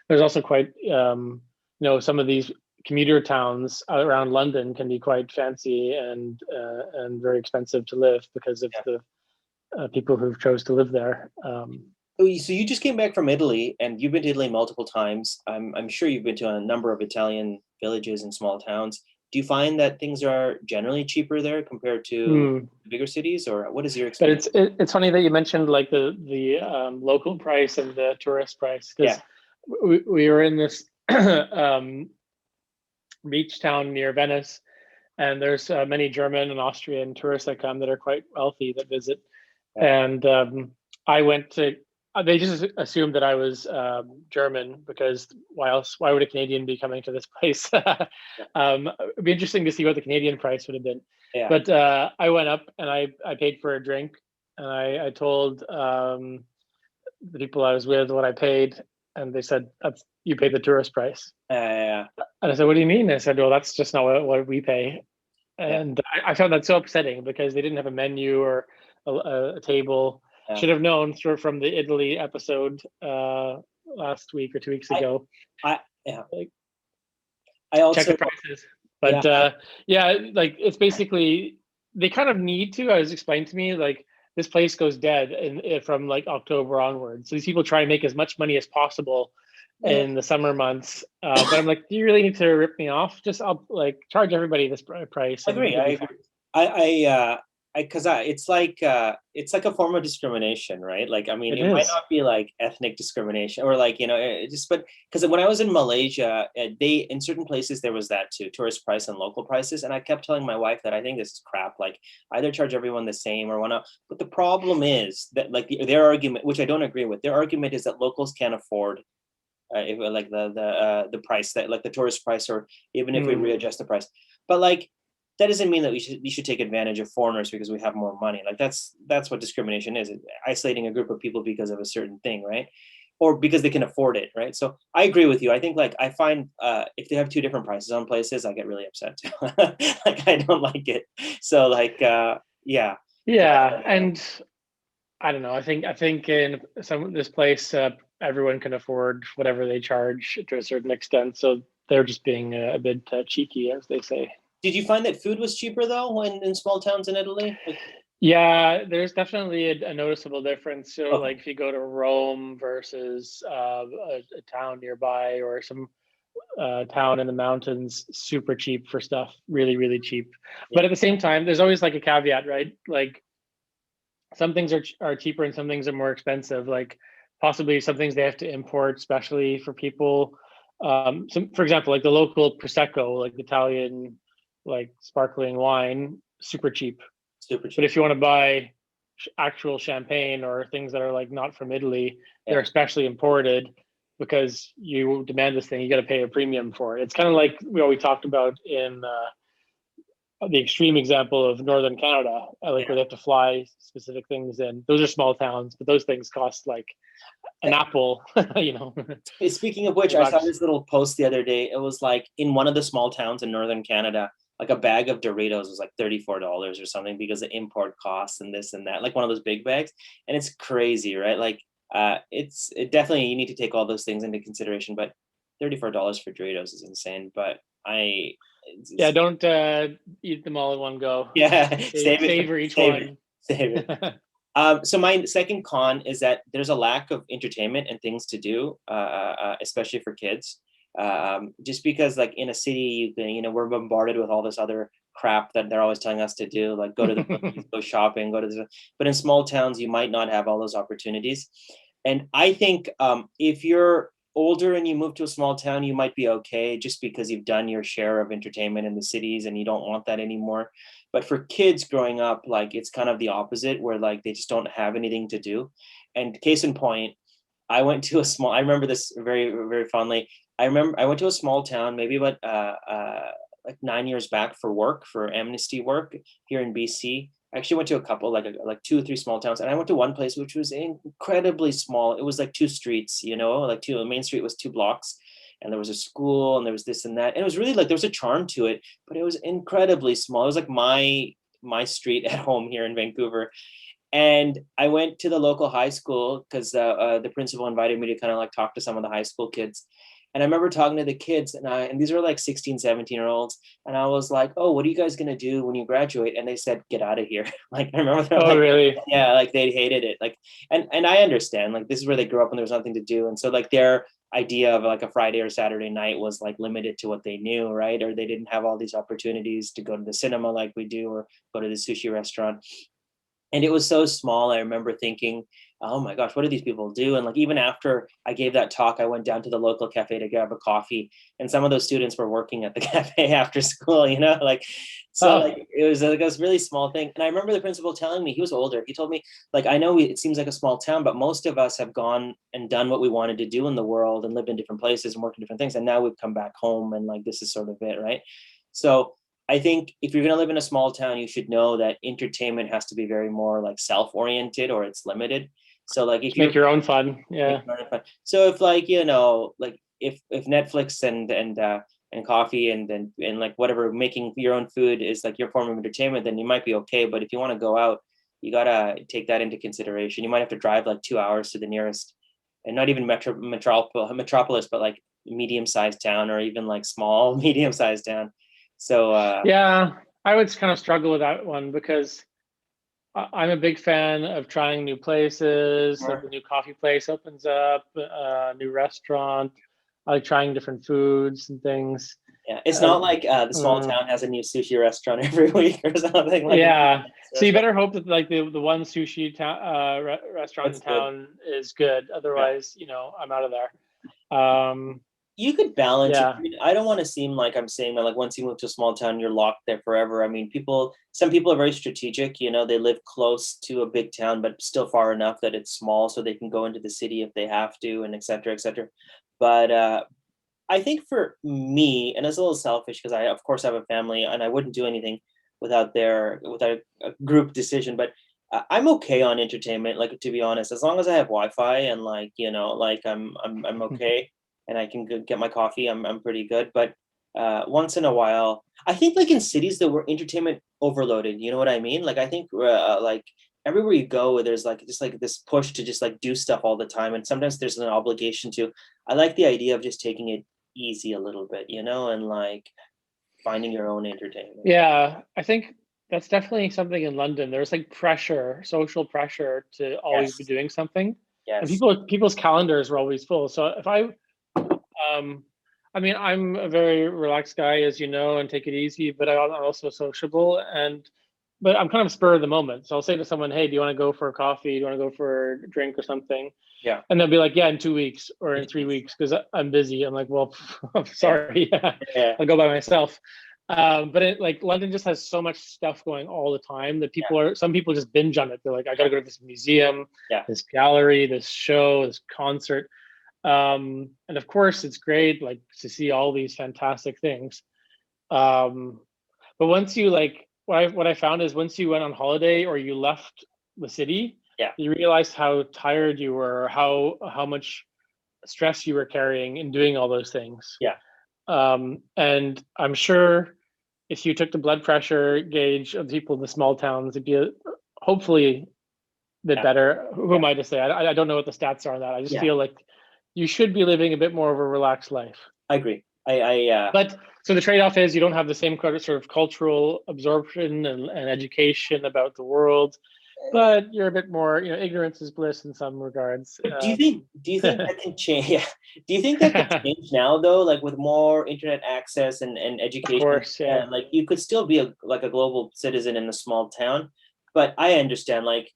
there's also quite, some of these commuter towns around London can be quite fancy and very expensive to live because of yeah. the people who've chose to live there. So you just came back from Italy, and you've been to Italy multiple times. I'm sure you've been to a number of Italian villages and small towns. Do you find that things are generally cheaper there compared to Hmm. bigger cities, or what is your But experience? it's funny that you mentioned like the local price and the tourist price Yeah, because we were in this um, beach town near Venice, and there's many German and Austrian tourists that come that are quite wealthy that visit. yeah. And I went to. They just assumed that I was German because why else? Why would a Canadian be coming to this place? It'd be interesting to see what the Canadian price would have been. Yeah. But I went up and I paid for a drink, and I told the people I was with what I paid, and they said, "That's you paid the tourist price." Yeah, And I said, "What do you mean?" I said, "Well, that's just not what we pay." yeah, And I found that so upsetting because they didn't have a menu or a table. yeah. Should have known from the Italy episode last week or 2 weeks I, ago. I, yeah. Like, I check also, the prices. yeah, But yeah, like it's basically they kind of need to. As explained to me, like this place goes dead from like October onwards. So these people try and make as much money as possible yeah. in the summer months. But I'm like, do you really need to rip me off? Just I'll like charge everybody this price, I and agree. it'll I be fine. agree. Because it's like a form of discrimination, right? Like, I mean, It it might is. not be like ethnic discrimination or like, it just, but because when I was in Malaysia, they in certain places there was that too, tourist price and local prices, and I kept telling my wife that I think this is crap. Like, either charge everyone the same or whatnot. But the problem is that like their argument, which I don't agree with, their argument is that locals can't afford if, like the price that like the tourist price, or even if we Hmm. readjust the price. But like that doesn't mean that we should take advantage of foreigners because we have more money. Like that's what discrimination is, isolating a group of people because of a certain thing, right? Or because they can afford it, right? So I agree with you. I think like I find if they have two different prices on places, I get really upset too. Like I don't like it. So like yeah. Yeah, But and I don't know. I think in some this place, everyone can afford whatever they charge to a certain extent. So they're just being a bit cheeky, as they say. did you find that food was cheaper though in small towns in Italy? Like, Yeah, there's definitely a noticeable difference. So, okay. like if you go to Rome versus a town nearby or some town in the mountains, super cheap for stuff, really, really cheap. Yeah. But at the same time, there's always like a caveat, right? Like some things are cheaper and some things are more expensive. Like possibly some things they have to import, especially for people. Some, for example, like the local prosecco, like Italian, like sparkling wine, super cheap. Super But cheap. if you want to buy actual champagne or things that are like not from Italy, they're Yeah. especially imported because you demand this thing, you got to pay a premium for it. It's kind of like what we talked about in the extreme example of northern Canada, like Yeah. where they have to fly specific things in. Those are small towns, but those things cost like an apple, you know, Speaking of which, I saw $20. this little post the other day. It was like in one of the small towns in northern Canada, like a bag of Doritos was like $34 or something because of import costs and this and that, like one of those big bags. And it's crazy, right? Like it definitely you need to take all those things into consideration, but $34 for Doritos is insane. But I Yeah, don't eat them all in one go. yeah, save it for Savor each save it. one. Save it. So my second con is that there's a lack of entertainment and things to do, especially for kids. Just because like in a city, we're bombarded with all this other crap that they're always telling us to do, like go to the movies, go shopping, but in small towns, you might not have all those opportunities. And I think if you're older and you move to a small town, you might be okay just because you've done your share of entertainment in the cities and you don't want that anymore. But for kids growing up, like it's kind of the opposite, where like they just don't have anything to do. And case in point, I remember this very, very fondly. I remember I went to a small town, maybe about like 9 years back for work, for amnesty work here in BC. I actually went to a couple, like 2 or 3 small towns, and I went to one place which was incredibly small. It was like 2 streets, like the main street was 2 blocks, and there was a school, and there was this and that, and it was really like there was a charm to it, but it was incredibly small. It was like my street at home here in Vancouver, and I went to the local high school because the principal invited me to kind of like talk to some of the high school kids. And I remember talking to the kids, and these were like 16, 17-year-olds. And I was like, oh, what are you guys going to do when you graduate? And they said, get out of here. Like, I remember they're Oh, like, really? yeah, like they hated it. Like, and I understand, like, this is where they grew up and there was nothing to do. And so like their idea of like a Friday or Saturday night was like limited to what they knew, right? Or they didn't have all these opportunities to go to the cinema like we do, or go to the sushi restaurant. And it was so small. I remember thinking, oh my gosh, what do these people do? And like even after I gave that talk, I went down to the local cafe to grab a coffee, and some of those students were working at the cafe after school, like so Oh, like it was like this really small thing. And I remember the principal telling me, he was older, he told me, like, I know it seems like a small town, but most of us have gone and done what we wanted to do in the world and lived in different places and worked in different things, and now we've come back home, and like this is sort of it, right? So I think if you're going to live in a small town, you should know that entertainment has to be very more like self-oriented, or it's limited. So like if just make you're your own fun. Yeah. so if like like if Netflix and coffee and like whatever, making your own food is like your form of entertainment, then you might be okay. But if you want to go out, you gotta take that into consideration. You might have to drive like 2 hours to the nearest, and not even metropolis, but like medium-sized town, or even like small medium-sized town. So Yeah. I would kind of struggle with that one because I'm a big fan of trying new places. Like the new coffee place opens up, a new restaurant. I like trying different foods and things. yeah, it's Uh, not like the small town has a new sushi restaurant every week or something like that. yeah. So you better hope that like the one sushi restaurant in That's good. town is good. Yeah. Otherwise, I'm out of there. You could balance it. Yeah. I mean, I don't want to seem like I'm saying that like once you move to a small town, you're locked there forever. I mean, some people are very strategic. They live close to a big town, but still far enough that it's small so they can go into the city if they have to, and et cetera, et cetera. But I think for me, and it's a little selfish because I, of course, have a family, and I wouldn't do anything without a group decision. But I'm okay on entertainment. Like, to be honest, as long as I have Wi-Fi and like like I'm okay, and I can get my coffee, I'm pretty good. But once in a while, I think like in cities that were entertainment overloaded. You know what I mean? Like I think like everywhere you go, there's like just like this push to just like do stuff all the time, and sometimes there's an obligation to. I like the idea of just taking it easy a little bit, and like finding your own entertainment. Yeah, I think that's definitely something in London. There's like pressure, social pressure to always be Yes, doing something. And yes, people's calendars were always full. So if um I mean, I'm a very relaxed guy, as you know, and take it easy, but I'm also sociable, but I'm kind of spur of the moment. So I'll say to someone, "Hey, do you want to go for a coffee? Do you want to go for a drink or something?" yeah, And they'll be like, "Yeah, in 2 weeks or in 3 weeks because I'm busy." I'm like, "Well, I'm yeah, sorry, yeah, yeah, I'll go by myself." But like London just has so much stuff going all the time that yeah, some people just binge on it. They're like, "I got yeah, to go to this museum, yeah, this gallery, this show, this concert." And of course, it's great like to see all these fantastic things. Um, but once you like, what I found is once you went on holiday or you left the city, yeah, you realized how tired you were, how much stress you were carrying in doing all those things. yeah, And I'm sure if you took the blood pressure gauge of people in the small towns, it'd be hopefully a bit yeah, better. Who yeah. am I to say? I don't know what the stats are on that. I just Yeah, feel like you should be living a bit more of a relaxed life. I agree. I But so the trade-off is you don't have the same sort of cultural absorption and education about the world. but you're a bit more, ignorance is bliss in some regards. But do you think that can change? Yeah. Do you think that could change now though? Like with more internet access and Of education, course, yeah. like you could still be like a global citizen in a small town. But I understand like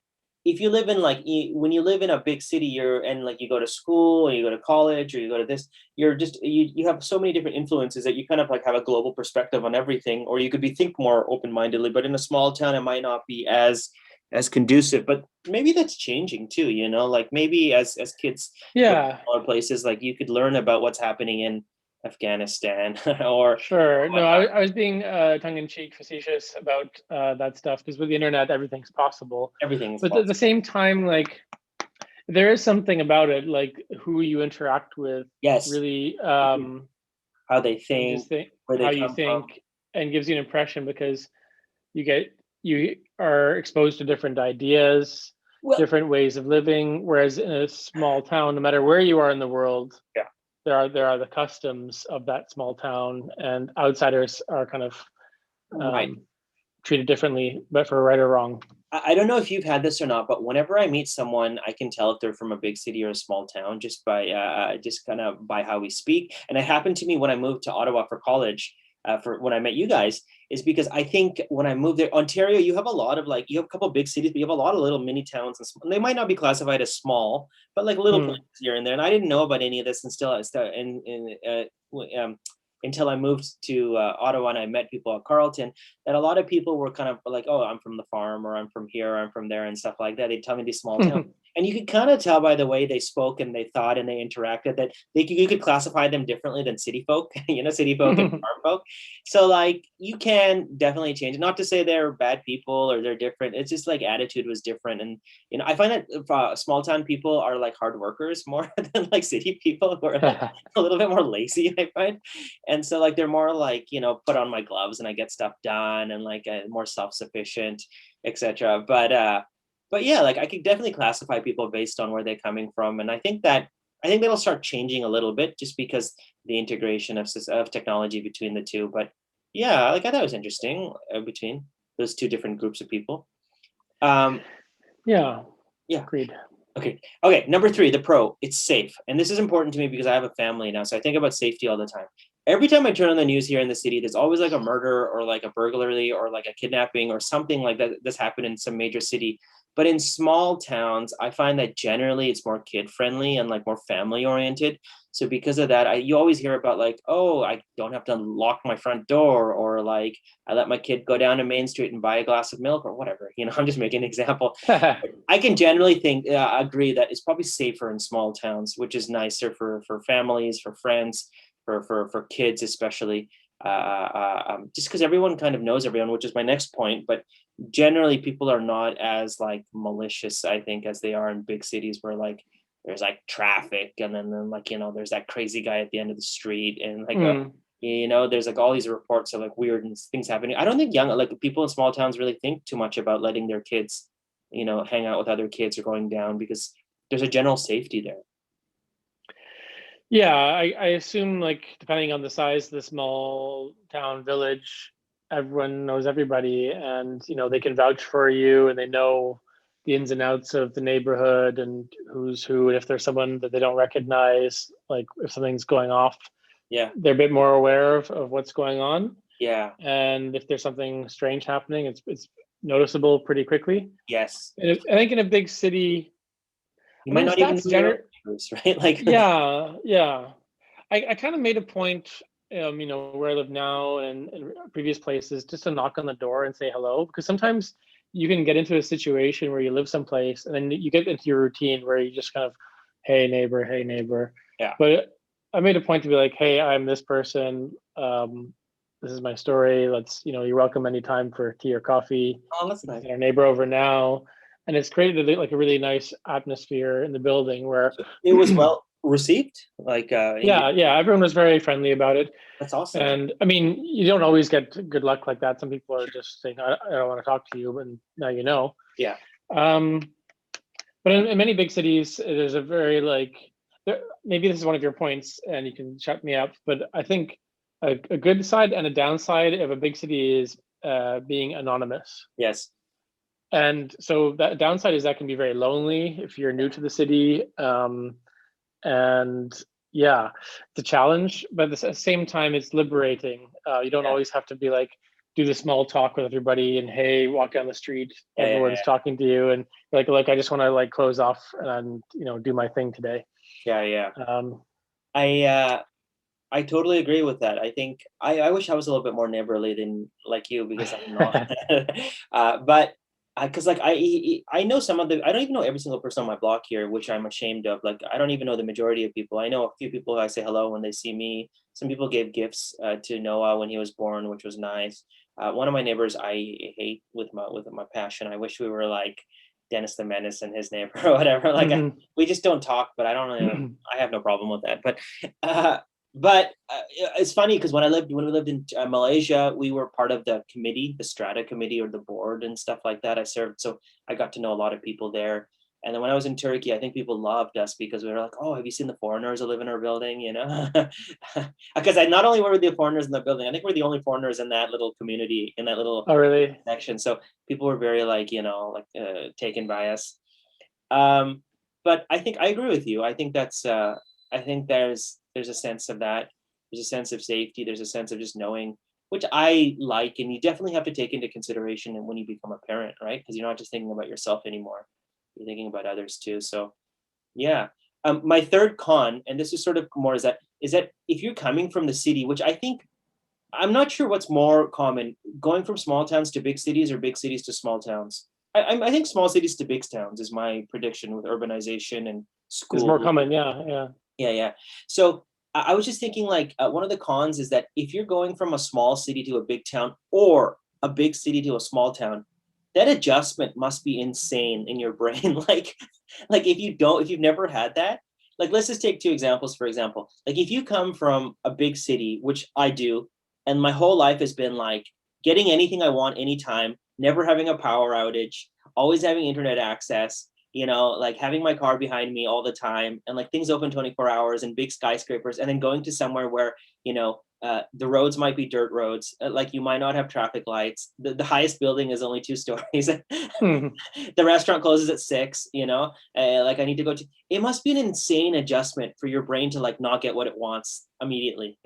if you live in like when you live in a big city, and like you go to school and you go to college or you go to this, you're just you have so many different influences that you kind of like have a global perspective on everything, or you could be think more open-mindedly. But in a small town, it might not be as conducive, but maybe that's changing too, like maybe as kids go to Yeah, smaller places, like you could learn about what's happening in Afghanistan or sure. No, whatnot. I was being tongue-in-cheek facetious about that stuff because with the internet, everything's possible. Everything is But at the possible. same time, like there is something about it, like who you interact with Yes. really How they changes think, where they how you come from. think and gives you an impression because you get you are exposed to different ideas, Well, different ways of living. Whereas in a small town, no matter where you are in the world, yeah, there are the customs of that small town, and outsiders are kind of right. um, treated differently, but for right or wrong. I don't know if you've had this or not, but whenever I meet someone, I can tell if they're from a big city or a small town just by just kind of by how we speak. And it happened to me when I moved to Ottawa for college. For when I met you guys, is because I think when I moved there, Ontario, you have a lot of like you have a couple of big cities, but you have a lot of little mini towns, and they might not be classified as small, but like little Hmm. places here and there. And I didn't know about any of this until I moved to Ottawa and I met people at Carleton, that a lot of people were kind of like, oh, I'm from the farm or I'm from here, or I'm from there and stuff like that. They'd tell me these small towns. And you could kind of tell by the way they spoke and they thought and they interacted that you could classify them differently than city folk, city folk and farm folk. So like you can definitely change it. Not to say they're bad people or they're different. It's just like attitude was different. And I find that small town people are like hard workers more than like city people who are like a little bit more lazy, I find. And so like they're more like put on my gloves and I get stuff done and like more self-sufficient, etc. But yeah, like I could definitely classify people based on where they're coming from, and I think that'll start changing a little bit just because the integration of technology between the two. But yeah, like I thought it was interesting between those two different groups of people. um Yeah, yeah. agreed. Okay. Okay. Number three, the pro. It's safe. And this is important to me because I have a family now. So I think about safety all the time. Every time I turn on the news here in the city, there's always like a murder or like a burglary or like a kidnapping or something like that that's happened in some major city. But in small towns, I find that generally it's more kid friendly and like more family oriented. So because of that, you always hear about like, oh, I don't have to lock my front door, or like I let my kid go down to Main Street and buy a glass of milk or whatever. I'm just making an example. I can generally agree that it's probably safer in small towns, which is nicer for families, for friends, for kids especially. Just because everyone kind of knows everyone, which is my next point. But generally, people are not as like malicious, I think, as they are in big cities where like there's like traffic and then like there's that crazy guy at the end of the street and like Mm. there's like all these reports of like weird things happening. I don't think young like people in small towns really think too much about letting their kids hang out with other kids or going down because there's a general safety there. Yeah, I assume like depending on the size of the small town village, everyone knows everybody and they can vouch for you and they know the ins and outs of the neighborhood and who's who. And if there's someone that they don't recognize, like if something's going off, Yeah. they're a bit more aware of what's going on. Yeah. And if there's something strange happening, it's noticeable pretty quickly. Yes. And I think in a big city, You I might mean the not even stats know your own gener neighbors, right? Like yeah, yeah. I kind of made a point, where I live now and previous places, just to knock on the door and say hello, because sometimes you can get into a situation where you live someplace and then you get into your routine where you just kind of, hey neighbor, hey neighbor. yeah. But I made a point to be like, hey, I'm this person. This is my story. You're welcome anytime for tea or coffee. Oh, that's This nice. is our neighbor over now. And it's created like a really nice atmosphere in the building where So it was well received. Like yeah, everyone was very friendly about it. that's awesome. And I mean, you don't always get good luck like that. Some people are just saying, I don't want to talk to you, but now you know. Yeah. Um, but in many big cities, there's a very maybe this is one of your points and you can shut me up, but I think a good side and a downside of a big city is being anonymous. Yes. And so that downside is that can be very lonely if you're new to the city. And yeah, it's a challenge, but at the same time, it's liberating. You don't Yeah, always have to be like, do the small talk with everybody and hey, walk down the street, yeah, everyone's talking to you, and like I just want to like close off and do my thing today. yeah, yeah. Um, I I totally agree with that. I think I wish I was a little bit more neighborly than like you because I'm not. But because like I know some of the I don't even know every single person on my block here, which I'm ashamed of. Like I don't even know the majority of people. I know a few people who I say hello when they see me. Some people gave gifts to Noah when he was born, which was nice. One of my neighbors I hate with my passion. I wish we were like Dennis the Menace and his neighbor or whatever. We just don't talk, but I don't really. I have no problem with that. Uh, but it's funny because when we lived in Malaysia, we were part of the committee, the strata committee or the board and stuff like that. I served, so I got to know a lot of people there. And then when I was in Turkey, I think people loved us because we were like, "Oh, have you seen the foreigners who live in our building?" You know, because I not only were the foreigners in the building, I think we're the only foreigners in that little community, in that little oh, really? section. So people were very like, taken by us. Um, but I think I agree with you. I think that's I think there's a sense of that. There's a sense of safety. There's a sense of just knowing, which I like, and you definitely have to take into consideration when you become a parent, right? Because you're not just thinking about yourself anymore. You're thinking about others too. So yeah. My third con, and this is sort of more is that if you're coming from the city, which I think I'm not sure what's more common, going from small towns to big cities or big cities to small towns. I think small cities to big towns is my prediction with urbanization and It's more school. common, yeah, yeah. Yeah, yeah. So I was just thinking, like, one of the cons is that if you're going from a small city to a big town or a big city to a small town, that adjustment must be insane in your brain. Like if you've never had that, like, let's just take two examples. For example, like if you come from a big city, which I do, and my whole life has been like getting anything I want anytime, never having a power outage, always having internet access, like having my car behind me all the time and like things open 24 hours and big skyscrapers, and then going to somewhere where, the roads might be dirt roads, like you might not have traffic lights. The highest building is only 2 stories. Mhm. The restaurant closes at 6, like I need to go to, it must be an insane adjustment for your brain to like not get what it wants immediately,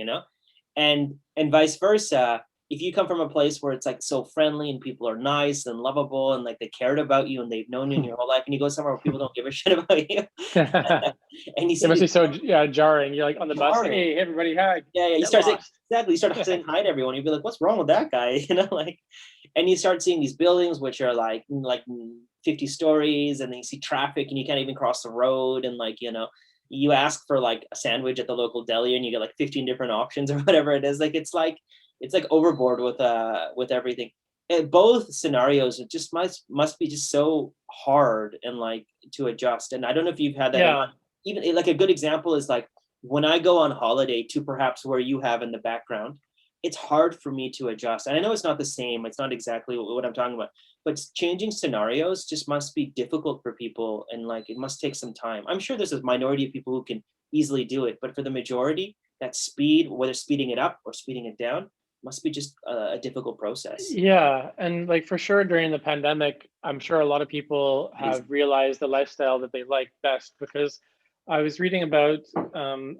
and vice versa. If you come from a place where it's like so friendly and people are nice and lovable and like they cared about you and they've known you in your whole life, and you go somewhere where people don't give a shit about you and you It see must these be so jarring. You're like on the bus, jarring. hey, everybody, hi, Yeah, yeah. You get start saying, lost. exactly. You start saying hi to everyone. You'd be like, "What's wrong with that guy?" Like, and you start seeing these buildings which are like 50 stories, and then you see traffic, and you can't even cross the road, and like you ask for like a sandwich at the local deli, and you get like 15 different options or whatever it is. Like it's like overboard with everything. And both scenarios, it just must be just so hard and like to adjust. And I don't know if you've had that or Yeah, not. Even like a good example is like when I go on holiday to perhaps where you have in the background, it's hard for me to adjust. And I know it's not the same, it's not exactly what I'm talking about, but changing scenarios just must be difficult for people. And like it must take some time. I'm sure there's a minority of people who can easily do it, but for the majority, that speed, whether speeding it up or speeding it down, must be just a difficult process. yeah, and like for sure during the pandemic, I'm sure a lot of people Easy. have realized the lifestyle that they like best because I was reading about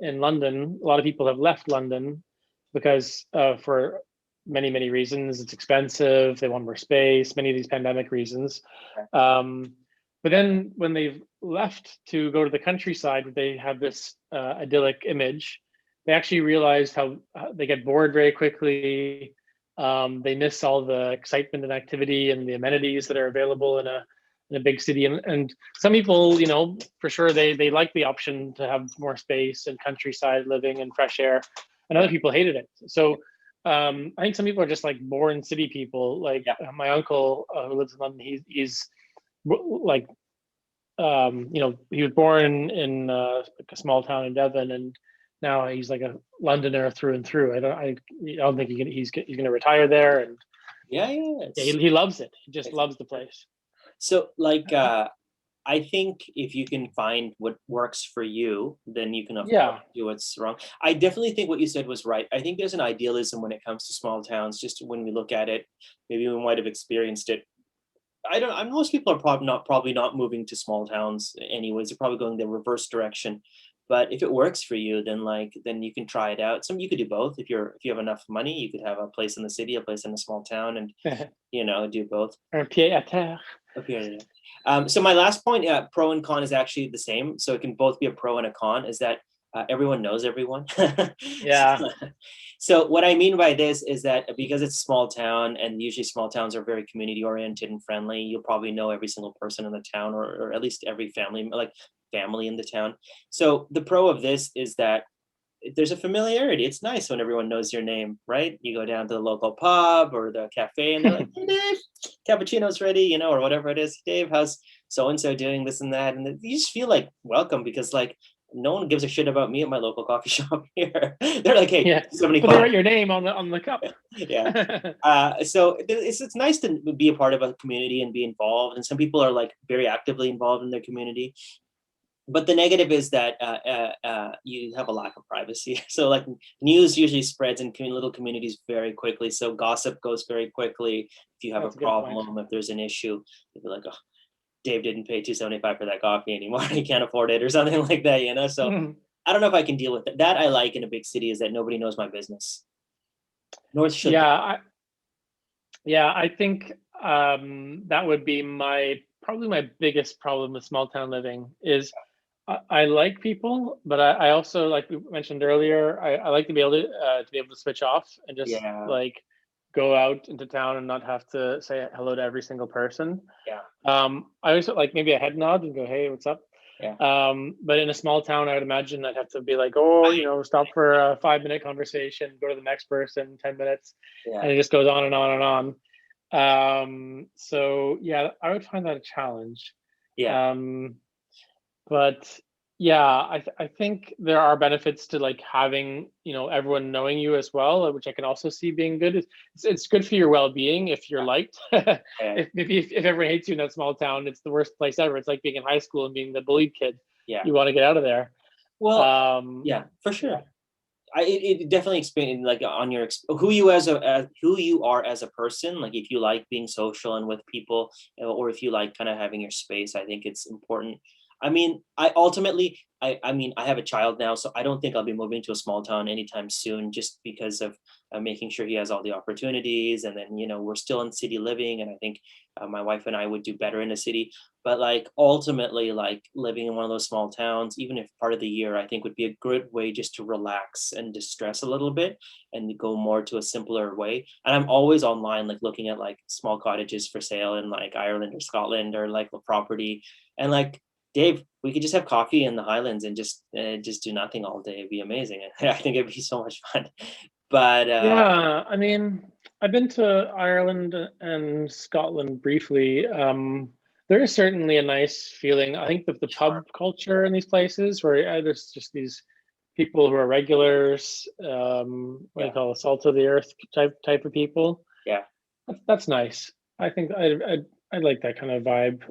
in London, a lot of people have left London because for many reasons. It's expensive, they want more space, many of these pandemic reasons. Um, but then when they've left to go to the countryside, they have this idyllic image. They actually realize how they get bored very quickly. They miss all the excitement and activity and the amenities that are available in a big city. And some people, for sure, they like the option to have more space and countryside living and fresh air, and other Yeah. people hated it. So I think some people are just like born city people. Like Yeah. my uncle who lives in London, he's like he was born in like a small town in Devon, and now he's like a Londoner through and through. I don't think he's going to retire there, and Yeah. Yeah. yeah, It's, he loves it. He just it's loves the place. so like I think if you can find what works for you, then you can of course Yeah, do what's wrong. I definitely think what you said was right. I think there's an idealism when it comes to small towns, just when we look at it, maybe we might have experienced it I don't. Most people are probably not moving to small towns anyways. They're probably going the reverse direction. But if it works for you, then you can try it out. Some you could do both. If you have enough money, you could have a place in the city, a place in a small town, and do both. Un pied à terre. Okay. So my last point, pro and con is actually the same. So it can both be a pro and a con. Is that everyone knows everyone? Yeah. So what I mean by this is that because it's a small town, and usually small towns are very community oriented and friendly, you'll probably know every single person in the town, or at least every family in the town. So the pro of this is that there's a familiarity. It's nice when everyone knows your name, right? You go down to the local pub or the cafe, and they're like, "Hey, Dave, cappuccino's ready," or whatever it is. Dave, how's so and so doing this and that? And you just feel like welcome, because like no one gives a shit about me at my local coffee shop here. They're like, "Hey, Yeah. somebody But they call." write your name on the cup. Yeah. So it's nice to be a part of a community and be involved. And some people are like very actively involved in their community, but the negative is that you have a lack of privacy. So like news usually spreads in little communities very quickly. So gossip goes very quickly. If you have a That's a good point. problem, if there's an issue, you'll be like, "Oh, Dave didn't pay 275 for that coffee anymore. He can't afford it," or something like that. So I don't know if I can deal with it. That I like in a big city is that nobody knows my business. Nor should they. I think that would be probably my biggest problem with small town living is I like people, but I also, like we mentioned earlier, I like to be able to switch off and just Yeah. like go out into town and not have to say hello to every single person. Yeah. I always like maybe a head nod and go, "Hey, what's up?" Yeah. But in a small town, I would imagine I'd have to be like, "Oh, stop for a 5-minute conversation, go to the next person, 10 minutes," and Yeah. it just goes on and on and on. So yeah, I would find that a challenge. Yeah. Um, but yeah, I think there are benefits to like having everyone knowing you as well, which I can also see being good. It's good for your well-being if you're liked. Yeah. If everyone hates you in that small town, it's the worst place ever. It's like being in high school and being the bullied kid. Yeah. You want to get out of there. Well, yeah, for sure. It definitely explains like on your who you who you are as a person. Like if you like being social and with people, or if you like kind of having your space, I think it's important. I mean, I have a child now, so I don't think I'll be moving to a small town anytime soon, just because of making sure he has all the opportunities. And then we're still in city living, and I think my wife and I would do better in a city. But like ultimately, like living in one of those small towns, even if part of the year, I think would be a good way just to relax and distress a little bit, and go more to a simpler way. And I'm always online, like looking at like small cottages for sale in like Ireland or Scotland, or like a property. And like, Dave, we could just have coffee in the Highlands and just do nothing all day. It'd be amazing. I think it'd be so much fun. But Yeah, I mean, I've been to Ireland and Scotland briefly. There is certainly a nice feeling. I think the sure. pub culture in these places, where there's just these people who are regulars, what do you Yeah. call it, salt of the earth type of people. Yeah. That's nice. I think I'd like that kind of vibe.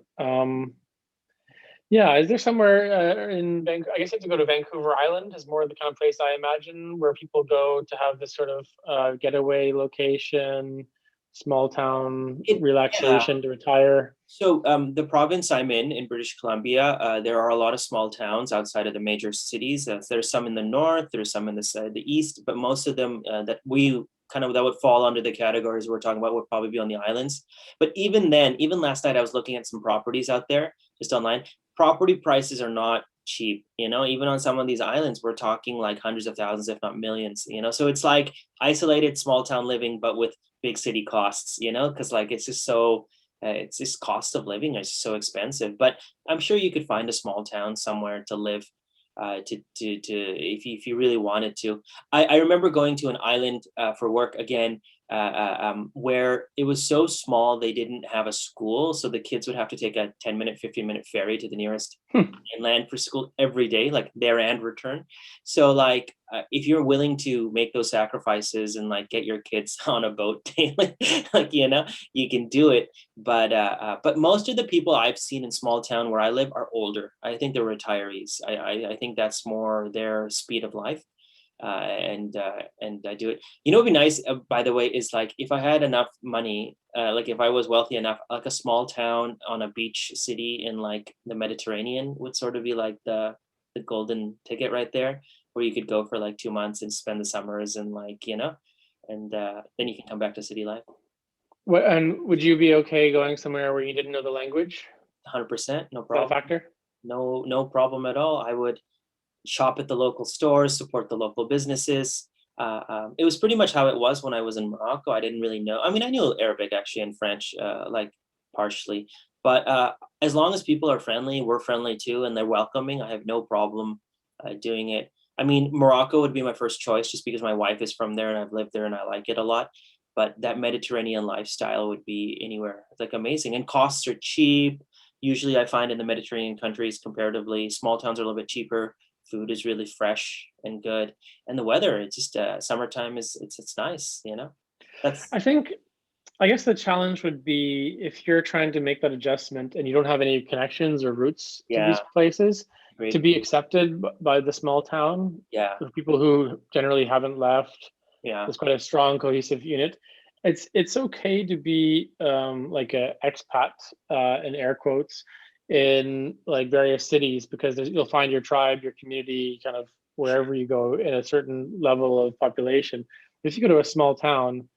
Yeah, is there somewhere in Vancouver? I guess you have to go to Vancouver Island is more the kind of place I imagine where people go to have this sort of getaway location, small town Yeah. relaxation to retire. So the province I'm in British Columbia, there are a lot of small towns outside of the major cities. There's some in the north, there's some in the east, but most of them that would fall under the categories we're talking about would probably be on the islands. But even then, even last night, I was looking at some properties out there just online. Property prices are not cheap. Even on some of these islands, we're talking like hundreds of thousands, if not millions. So it's like isolated small town living, but with big city costs. Because like it's just cost of living is so expensive. But I'm sure you could find a small town somewhere to live, if you really wanted to. I remember going to an island for work again, where it was so small they didn't have a school, so the kids would have to take a 10-minute, 15-minute ferry to the nearest inland for school every day, like there and return. So like if you're willing to make those sacrifices and like get your kids on a boat daily, like you can do it. But most of the people I've seen in small town where I live are older. I think they're retirees. I think that's more their speed of life. and I do it. You know, what'd be nice, by the way, is like if I had enough money, like if I was wealthy enough, like a small town on a beach city in like the Mediterranean would sort of be like the golden ticket right there, where you could go for like 2 months and spend the summers and like and then you can come back to city life. And would you be okay going somewhere where you didn't know the language? 100%, no Is that a problem. factor? No problem at all. I would shop at the local stores, support the local businesses. It was pretty much how it was when I was in Morocco. I didn't really know. I mean, I knew Arabic actually and French, like partially, but as long as people are friendly, we're friendly too, and they're welcoming. I have no problem doing it. I mean, Morocco would be my first choice just because my wife is from there and I've lived there and I like it a lot. But that Mediterranean lifestyle would be anywhere. It's like amazing, and costs are cheap. Usually, I find in the Mediterranean countries, comparatively, small towns are a little bit cheaper. Food is really fresh and good, and the weather, it's just summertime is it's nice, that's I think, I guess the challenge would be if you're trying to make that adjustment and you don't have any connections or roots to yeah, these places, to great, be accepted by the small town, yeah, the people who generally haven't left, yeah, there's quite a strong cohesive unit. It's okay to be like a expat in air quotes in like various cities, because you'll find your tribe, your community, kind of sure, wherever you go in a certain level of population. If you go to a small town,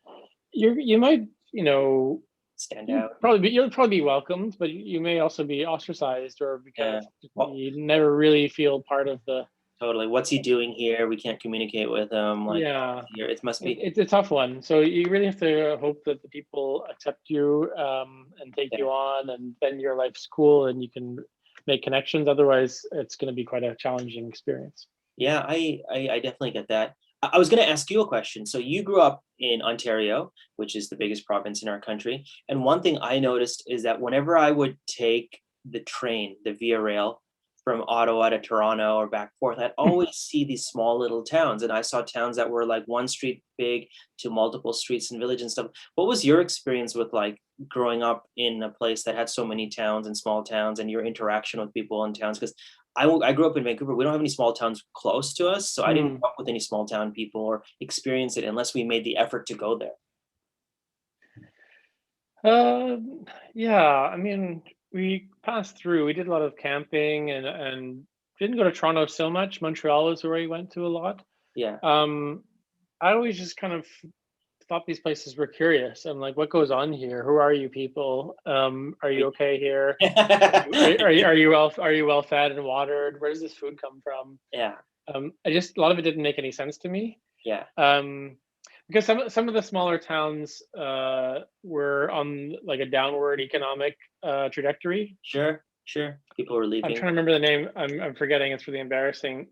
you might, you know, stand out, you'll probably be welcomed, but you may also be ostracized or be kind yeah. of, Well, you never really feel part of the. totally. What's he doing here? We can't communicate with him. Like Yeah, here, it must be. it's a tough one. So you really have to hope that the people accept you and take Yeah, you on, and then your life's cool and you can make connections. Otherwise, it's going to be quite a challenging experience. yeah. I definitely get that. I was going to ask you a question. So you grew up in Ontario, which is the biggest province in our country, and one thing I noticed is that whenever I would take the train, the Via Rail, from Ottawa to Toronto or back forth, I'd always see these small little towns. And I saw towns that were like one street big to multiple streets and villages and stuff. What was your experience with like growing up in a place that had so many towns and small towns, and your interaction with people in towns? Because I grew up in Vancouver. We don't have any small towns close to us. So I didn't Mm. grow up with any small town people or experience it unless we made the effort to go there. Uh, yeah, I mean, we passed through. We did a lot of camping and didn't go to Toronto so much. Montreal is where we went to a lot. Yeah. Um, I always just kind of thought these places were curious. I'm like, what goes on here? Who are you people? Are you okay here? Are you well fed and watered? Where does this food come from? Yeah. I just, a lot of it didn't make any sense to me. Yeah. Um, because some of the smaller towns were on like a downward economic trajectory. Sure. Sure. People were I'm leaving. trying to remember the name. I'm forgetting. It's really embarrassing.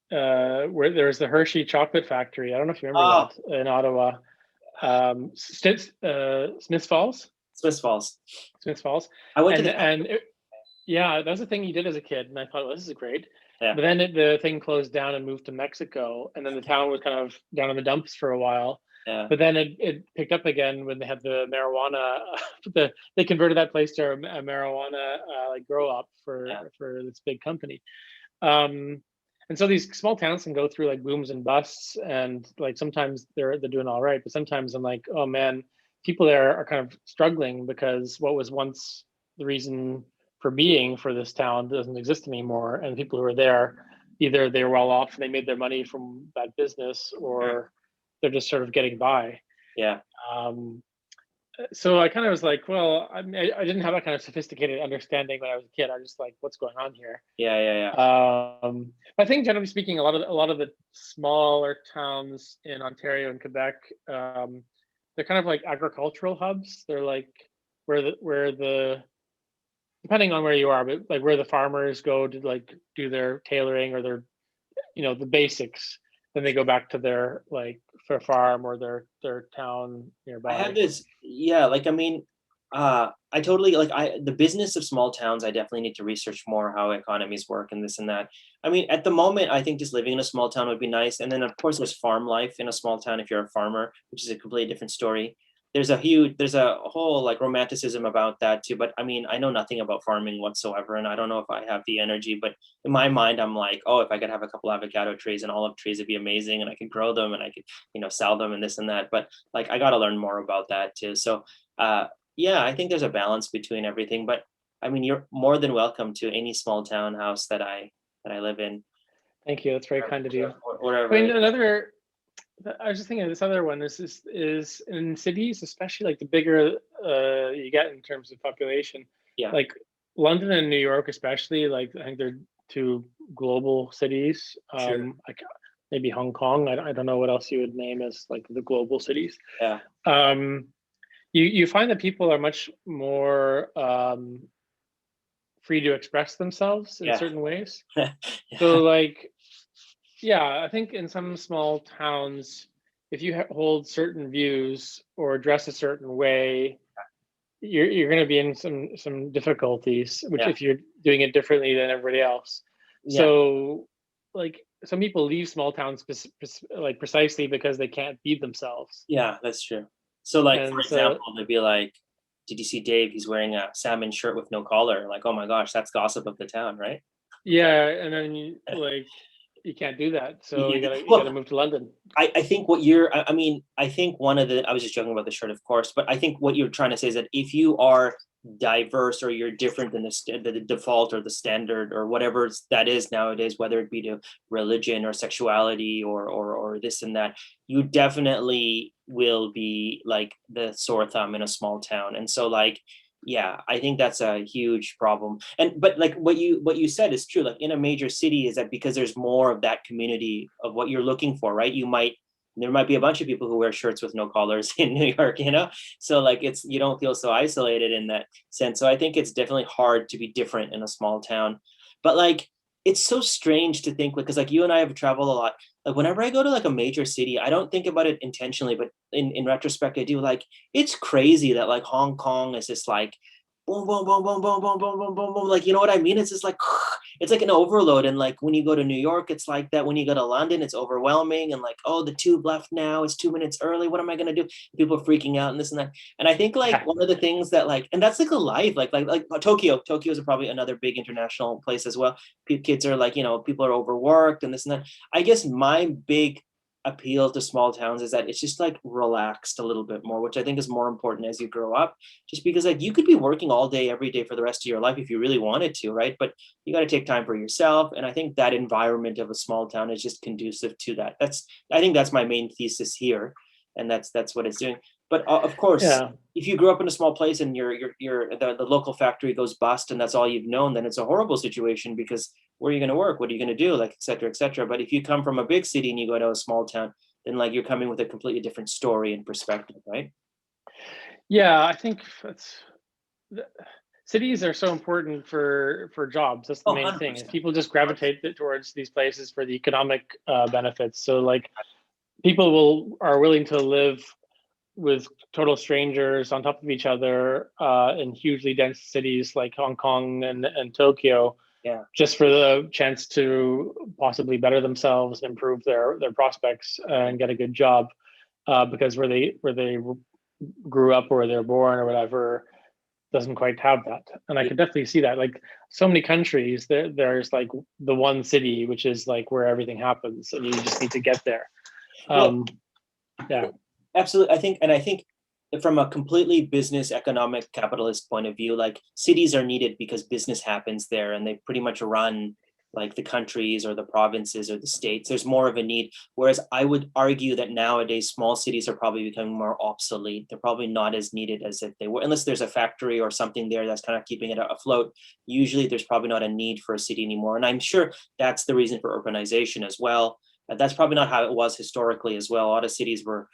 Where there was the Hershey chocolate factory. I don't know if you remember Oh, that in Ottawa. Smiths Falls, Smith Falls. Smiths Falls, I went to and the and it, yeah, that was the thing you did as a kid, and I thought, well, this is great. yeah. But then the thing closed down and moved to Mexico, and then the town was kind of down in the dumps for a while. Yeah. But then it picked up again when they had the marijuana. They converted that place to a marijuana like grow up Yeah. for this big company. Um, and so these small towns can go through like booms and busts, and like sometimes they're doing all right, but sometimes I'm like, oh man, people there are kind of struggling because what was once the reason for being for this town doesn't exist anymore, and the people who are there, either they're well off and they made their money from that business, Sure. or they're just sort of getting by. Yeah. Um, so I kind of was like, well, I didn't have that kind of sophisticated understanding when I was a kid. I was just like, what's going on here? Yeah. Yeah. Yeah. I think generally speaking, a lot of the smaller towns in Ontario and Quebec, they're kind of like agricultural hubs. They're like where the depending on where you are, but like where the farmers go to like do their tailoring or their, the basics. Then they go back to their like for farm or their town I have nearby. this, yeah, like I mean, I totally like the business of small towns, I definitely need to research more how economies work and this and that. I mean, at the moment, I think just living in a small town would be nice. And then of course there's farm life in a small town if you're a farmer, which is a completely different story. there's a whole like romanticism about that too. But I mean, I know nothing about farming whatsoever, and I don't know if I have the energy. But in my mind, I'm like, oh, if I could have a couple avocado trees and olive trees, it'd be amazing, and I could grow them and I could, sell them and this and that. But like, I got to learn more about that too. So, yeah, I think there's a balance between everything. But I mean, you're more than welcome to any small town house that I live in, Thank you. That's very kind of you. or I whatever. mean, I was just thinking of this other one. This is in cities, especially like the bigger you get in terms of population, Yeah, like London and New York, especially. Like I think they're two global cities. sure. Like maybe Hong Kong. I don't know what else you would name as like the global cities. Yeah, Um, you find that people are much more free to express themselves in yeah, certain ways. yeah, So like, yeah, I think in some small towns, if you hold certain views or dress a certain way, you're going to be in some difficulties, which yeah, if you're doing it differently than everybody else. yeah. So, like some people leave small towns like precisely because they can't be themselves, Yeah, that's true. So, like, for and so example, they'd be like, "Did you see Dave? He's wearing a salmon shirt with no collar." Like, oh my gosh, that's gossip of the town, right? yeah, and then you can't do that, so You you gotta well, move to London. I think what you're, I mean, I think one of the, I was just joking about the shirt, of course, but I think what you're trying to say is that if you are diverse or you're different than the default or the standard or whatever that is nowadays, whether it be to religion or sexuality or this and that, you definitely will be like the sore thumb in a small town. And so, like, yeah, I think that's a huge problem. And but like what you said is true. Like in a major city, is that because there's more of that community of what you're looking for, right? There might be a bunch of people who wear shirts with no collars in New York, So like it's, you don't feel so isolated in that sense. So I think it's definitely hard to be different in a small town. But like it's so strange to think, because like you and I have traveled a lot. Like whenever I go to like a major city, I don't think about it intentionally, but in retrospect I do. Like it's crazy that like Hong Kong is just like boom, boom, boom, boom, boom, boom, boom, boom, boom, boom. Like, you know what I mean? It's just like, it's like an overload. And like when you go to New York, it's like that. When you go to London, it's overwhelming. And like, oh, the tube left now. It's 2 minutes early. What am I going to do? People are freaking out and this and that. And I think like one of the things that like, and that's like a life, like Tokyo is probably another big international place as well. Kids are like, people are overworked and this and that. I guess my big appeal to small towns is that it's just like relaxed a little bit more, which I think is more important as you grow up, just because like you could be working all day every day for the rest of your life if you really wanted to, right? But you got to take time for yourself, and I think that environment of a small town is just conducive to that. I think that's my main thesis here, and that's what it's doing. But of course, Yeah. if you grew up in a small place and the local factory goes bust and that's all you've known, then it's a horrible situation, because where are you going to work? What are you going to do? Like, et cetera, et cetera. But if you come from a big city and you go to a small town, then like you're coming with a completely different story and perspective, right? Yeah, I think cities are so important for jobs. That's the Oh, main thing. Is 100%. people just gravitate towards these places for the economic benefits. So like people are willing to live with total strangers on top of each other in hugely dense cities like Hong Kong and Tokyo, Yeah. just for the chance to possibly better themselves, improve their prospects, and get a good job. Because where they grew up or they're born or whatever doesn't quite have that. And I Yeah. could definitely see that. Like so many countries, there's like the one city which is like where everything happens, and you just need to get there. Well, Yeah. absolutely. I think from a completely business, economic, capitalist point of view, like cities are needed because business happens there and they pretty much run like the countries or the provinces or the states. There's more of a need. Whereas I would argue that nowadays small cities are probably becoming more obsolete. They're probably not as needed as if they were, unless there's a factory or something there that's kind of keeping it afloat. Usually there's probably not a need for a city anymore. And I'm sure that's the reason for urbanization as well. That's probably not how it was historically as well. A lot of cities were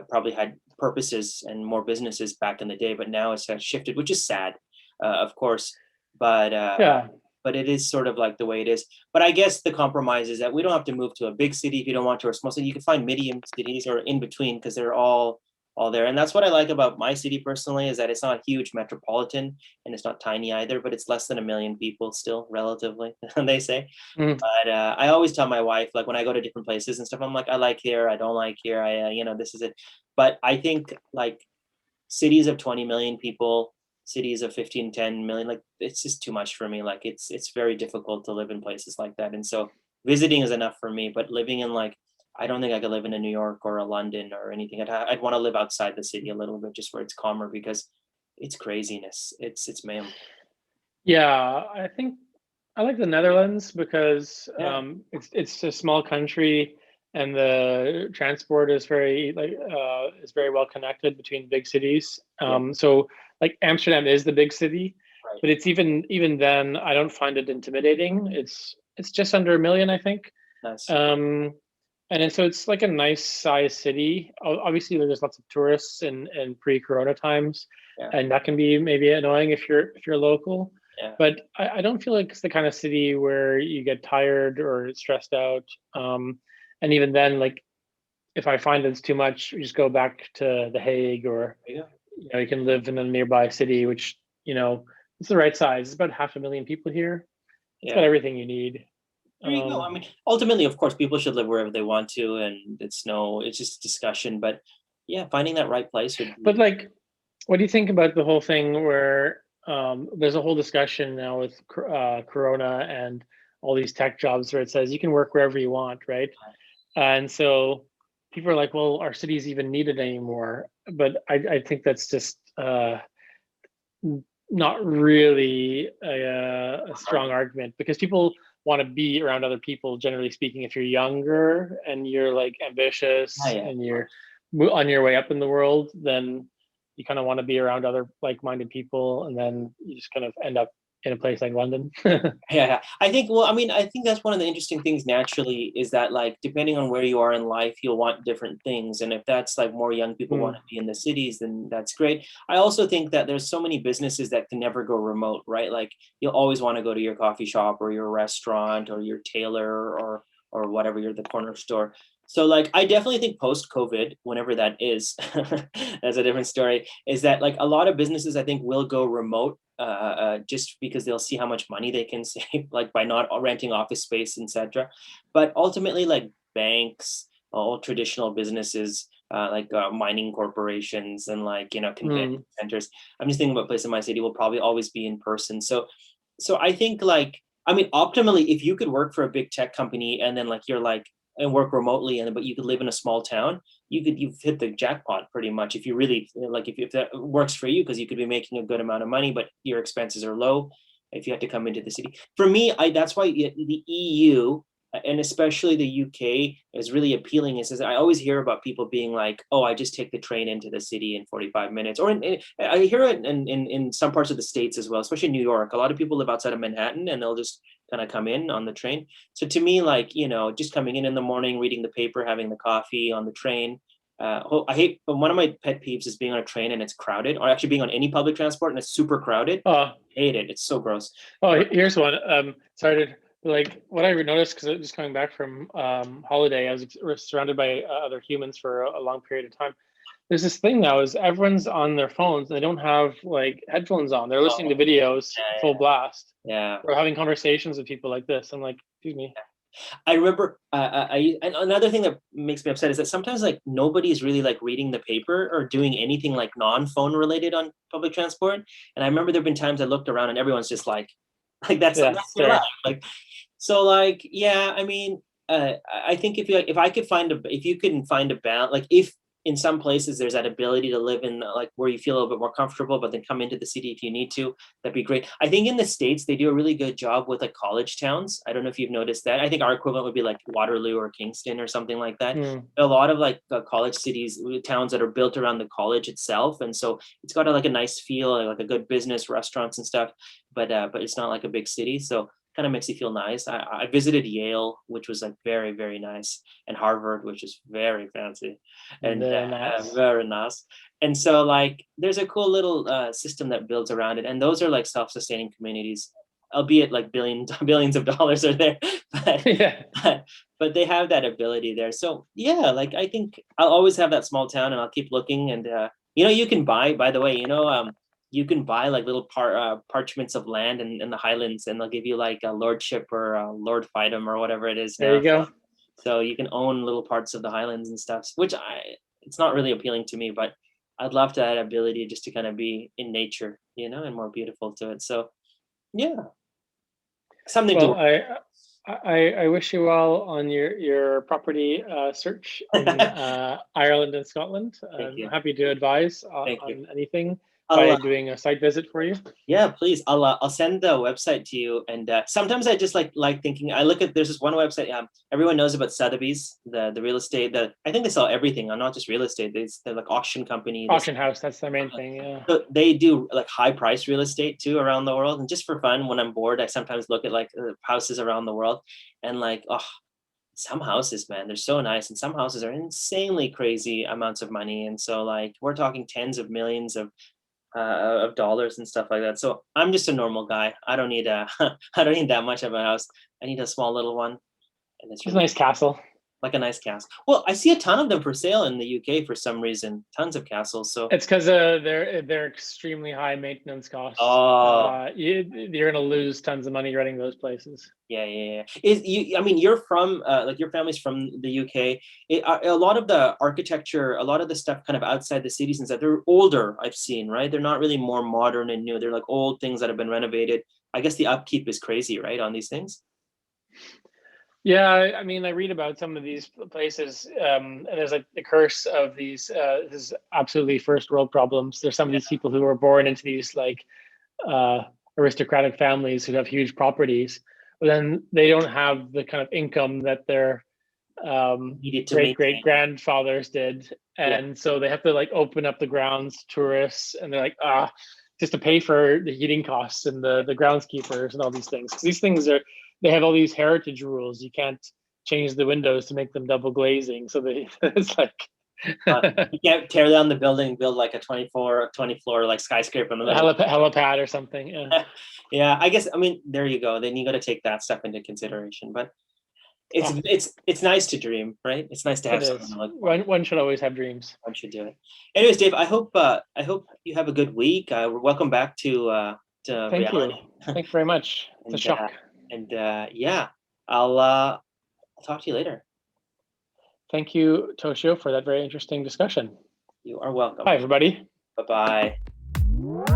probably had purposes and more businesses back in the day, but now it's shifted, which is sad, of course. But Yeah. but it is sort of like the way it is. But I guess the compromise is that we don't have to move to a big city if you don't want to, or a small city. You can find medium cities or in between, because they're all there. And that's what I like about my city personally, is that it's not a huge metropolitan and it's not tiny either, but it's less than 1 million people still, relatively, they say. Mm. But I always tell my wife, like when I go to different places and stuff, I'm like, I like here, I don't like here, this is it. But I think like cities of 20 million people, cities of 15, 10 million, like it's just too much for me. Like it's very difficult to live in places like that. And so visiting is enough for me, but living in like, I don't think I could live in a New York or a London or anything. I'd want to live outside the city a little bit, just where it's calmer, because it's craziness. It's mayhem. Yeah, I think I like the Netherlands because Yeah. it's a small country and the transport is very is very well connected between big cities. Yeah. So like Amsterdam is the big city, Right. but it's even then I don't find it intimidating. It's just under a million, I think. Nice. Um, and then so it's like a nice size city. Obviously, there's lots of tourists in pre-corona times, Yeah. and that can be maybe annoying if you're local. Yeah. But I don't feel like it's the kind of city where you get tired or stressed out. And even then, like if I find it's too much, we just go back to The Hague, or Yeah. you can live in a nearby city, which it's the right size. It's about 500,000 people here. It's got Yeah. everything you need. There you go. Um, I mean, ultimately, of course, people should live wherever they want to, and it's just discussion. But yeah, finding that right place would but be. like, what do you think about the whole thing where there's a whole discussion now with Corona and all these tech jobs where it says you can work wherever you want, right? And so people are like, well, our cities even needed anymore. But I think that's just not really a strong argument, because people want to be around other people, generally speaking. If you're younger and you're like Ah, ambitious yeah. and you're on your way up in the world, then you kind of want to be around other like-minded people, and then you just kind of end up in a place like London. Yeah, I think, well, I mean, I think that's one of the interesting things naturally, is that like depending on where you are in life, you'll want different things. And if that's like more young people want Mm, to be in the cities, then that's great. I also think that there's so many businesses that can never go remote, right? Like you'll always want to go to your coffee shop or your restaurant or your tailor or whatever, you're the corner store. So like I definitely think post COVID, whenever that is, that's a different story, is that like a lot of businesses I think will go remote, just because they'll see how much money they can save, like by not renting office space, etc. But ultimately, like banks, all traditional businesses, like mining corporations, and like convention mm, centers. I'm just thinking about places in my city will probably always be in person. So I think like, I mean, optimally, if you could work for a big tech company and then like you're like and work remotely, and but you could live in a small town, you've hit the jackpot pretty much. If you really like, if that works for you, because you could be making a good amount of money, but your expenses are low if you had to come into the city. For me, that's why the EU, and especially the UK, is really appealing. Is I always hear about people being like, oh, I just take the train into the city in 45 minutes. Or I hear it in some parts of the States as well, especially New York. A lot of people live outside of Manhattan, and they'll just kind of come in on the train. So to me, like, just coming in the morning, reading the paper, having the coffee on the train. I hate, but one of my pet peeves is being on a train and it's crowded, or actually being on any public transport and it's super crowded. uh, Hate it. It's so gross. here's one. Sorry to like what I noticed, because just coming back from holiday, I was surrounded by other humans for a long period of time. There's this thing now is everyone's on their phones. They don't have like headphones on. They're listening to Oh, videos full yeah, blast, yeah. or having conversations with people like this. I'm like, excuse me. I remember, and another thing that makes me upset is that sometimes like nobody's really like reading the paper or doing anything like non-phone related on public transport. And I remember there've been times I looked around and everyone's just like Yeah, that's their life. stare. Like, so like, yeah, I mean, I think if I could find if you couldn't find a balance, like if in some places there's that ability to live in like where you feel a little bit more comfortable, but then come into the city if you need to, that'd be great. I think in the States they do a really good job with like college towns. I don't know if you've noticed that. I think our equivalent would be like Waterloo or Kingston or something like that. Hmm. A lot of like college cities, towns that are built around the college itself, and so it's got like a nice feel, like a good business, restaurants and stuff. But it's not like a big city, so kind of makes you feel nice. I visited Yale, which was like very, very nice, and Harvard, which is very fancy, and Very nice. very nice. And so like there's a cool little system that builds around it, and those are like self-sustaining communities, albeit like billions billions of dollars are there, but Yeah. but, but they have that ability there. So yeah, like I think I'll always have that small town, and I'll keep looking. And you can buy, by the way, you can buy like little parchments of land in the Highlands, and they'll give you like a lordship or a Lord Fightum or whatever it is There now. you go. So you can own little parts of the Highlands and stuff, which it's not really appealing to me, but I'd love to have that ability just to kind of be in nature, and more beautiful to it. So yeah, something to Well, work. I wish you well on your property search in Ireland and Scotland. Thank I'm you. happy to advise Thank you. on anything I'll by doing a site visit for you. Yeah, please. I'll send the website to you. And sometimes I just like thinking. I look at there's this one website. Everyone knows about Sotheby's, the real estate. That I think they sell everything. Not just real estate. They're like auction company. Auction house, that's their main thing. Yeah. So they do like high price real estate too around the world. And just for fun, when I'm bored, I sometimes look at like houses around the world, and like, oh, some houses, man, they're so nice, and some houses are insanely crazy amounts of money. And so like we're talking tens of millions of dollars and stuff like that. So I'm just a normal guy. I don't need I don't need that much of a house. I need a small little one, and it's It's a really nice castle. like a nice castle. Well, I see a ton of them for sale in the UK for some reason. Tons of castles. So It's because they're extremely high maintenance costs. oh You're gonna lose tons of money renting those places. yeah. Is you? I mean, you're from like your family's from the UK. A lot of the architecture, a lot of the stuff, kind of outside the cities and stuff, they're older. I've seen, right? They're not really more modern and new. They're like old things that have been renovated. I guess the upkeep is crazy, right, on these things. Yeah, I mean, I read about some of these places, and there's like the curse of these. This is absolutely first world problems. There's some of these people who were born into these like uh, aristocratic families who have huge properties, but then they don't have the kind of income that their Needed to great maintain. grandfathers did, Yeah. and so they have to like open up the grounds to tourists, and they're like just to pay for the heating costs and the groundskeepers and all these things. 'Cause these things are they have all these heritage rules. You can't change the windows to make them double glazing. So they it's like You can't tear down the building, build like a 20 floor like skyscraper in the a middle. helipad or something. Yeah, Yeah, I guess, I mean, there you go. Then you got to take that stuff into consideration. But it's yeah, it's nice to dream, right? It's nice to it have something is. to look for. One should always have dreams. One should do it. Anyways, Dave, I hope you have a good week. Welcome back to Thank you. reality. Thank you very much. It's a and shock. yeah, I'll talk to you later. Thank you, Toshio, for that very interesting discussion. You are welcome. Bye, everybody. Bye bye.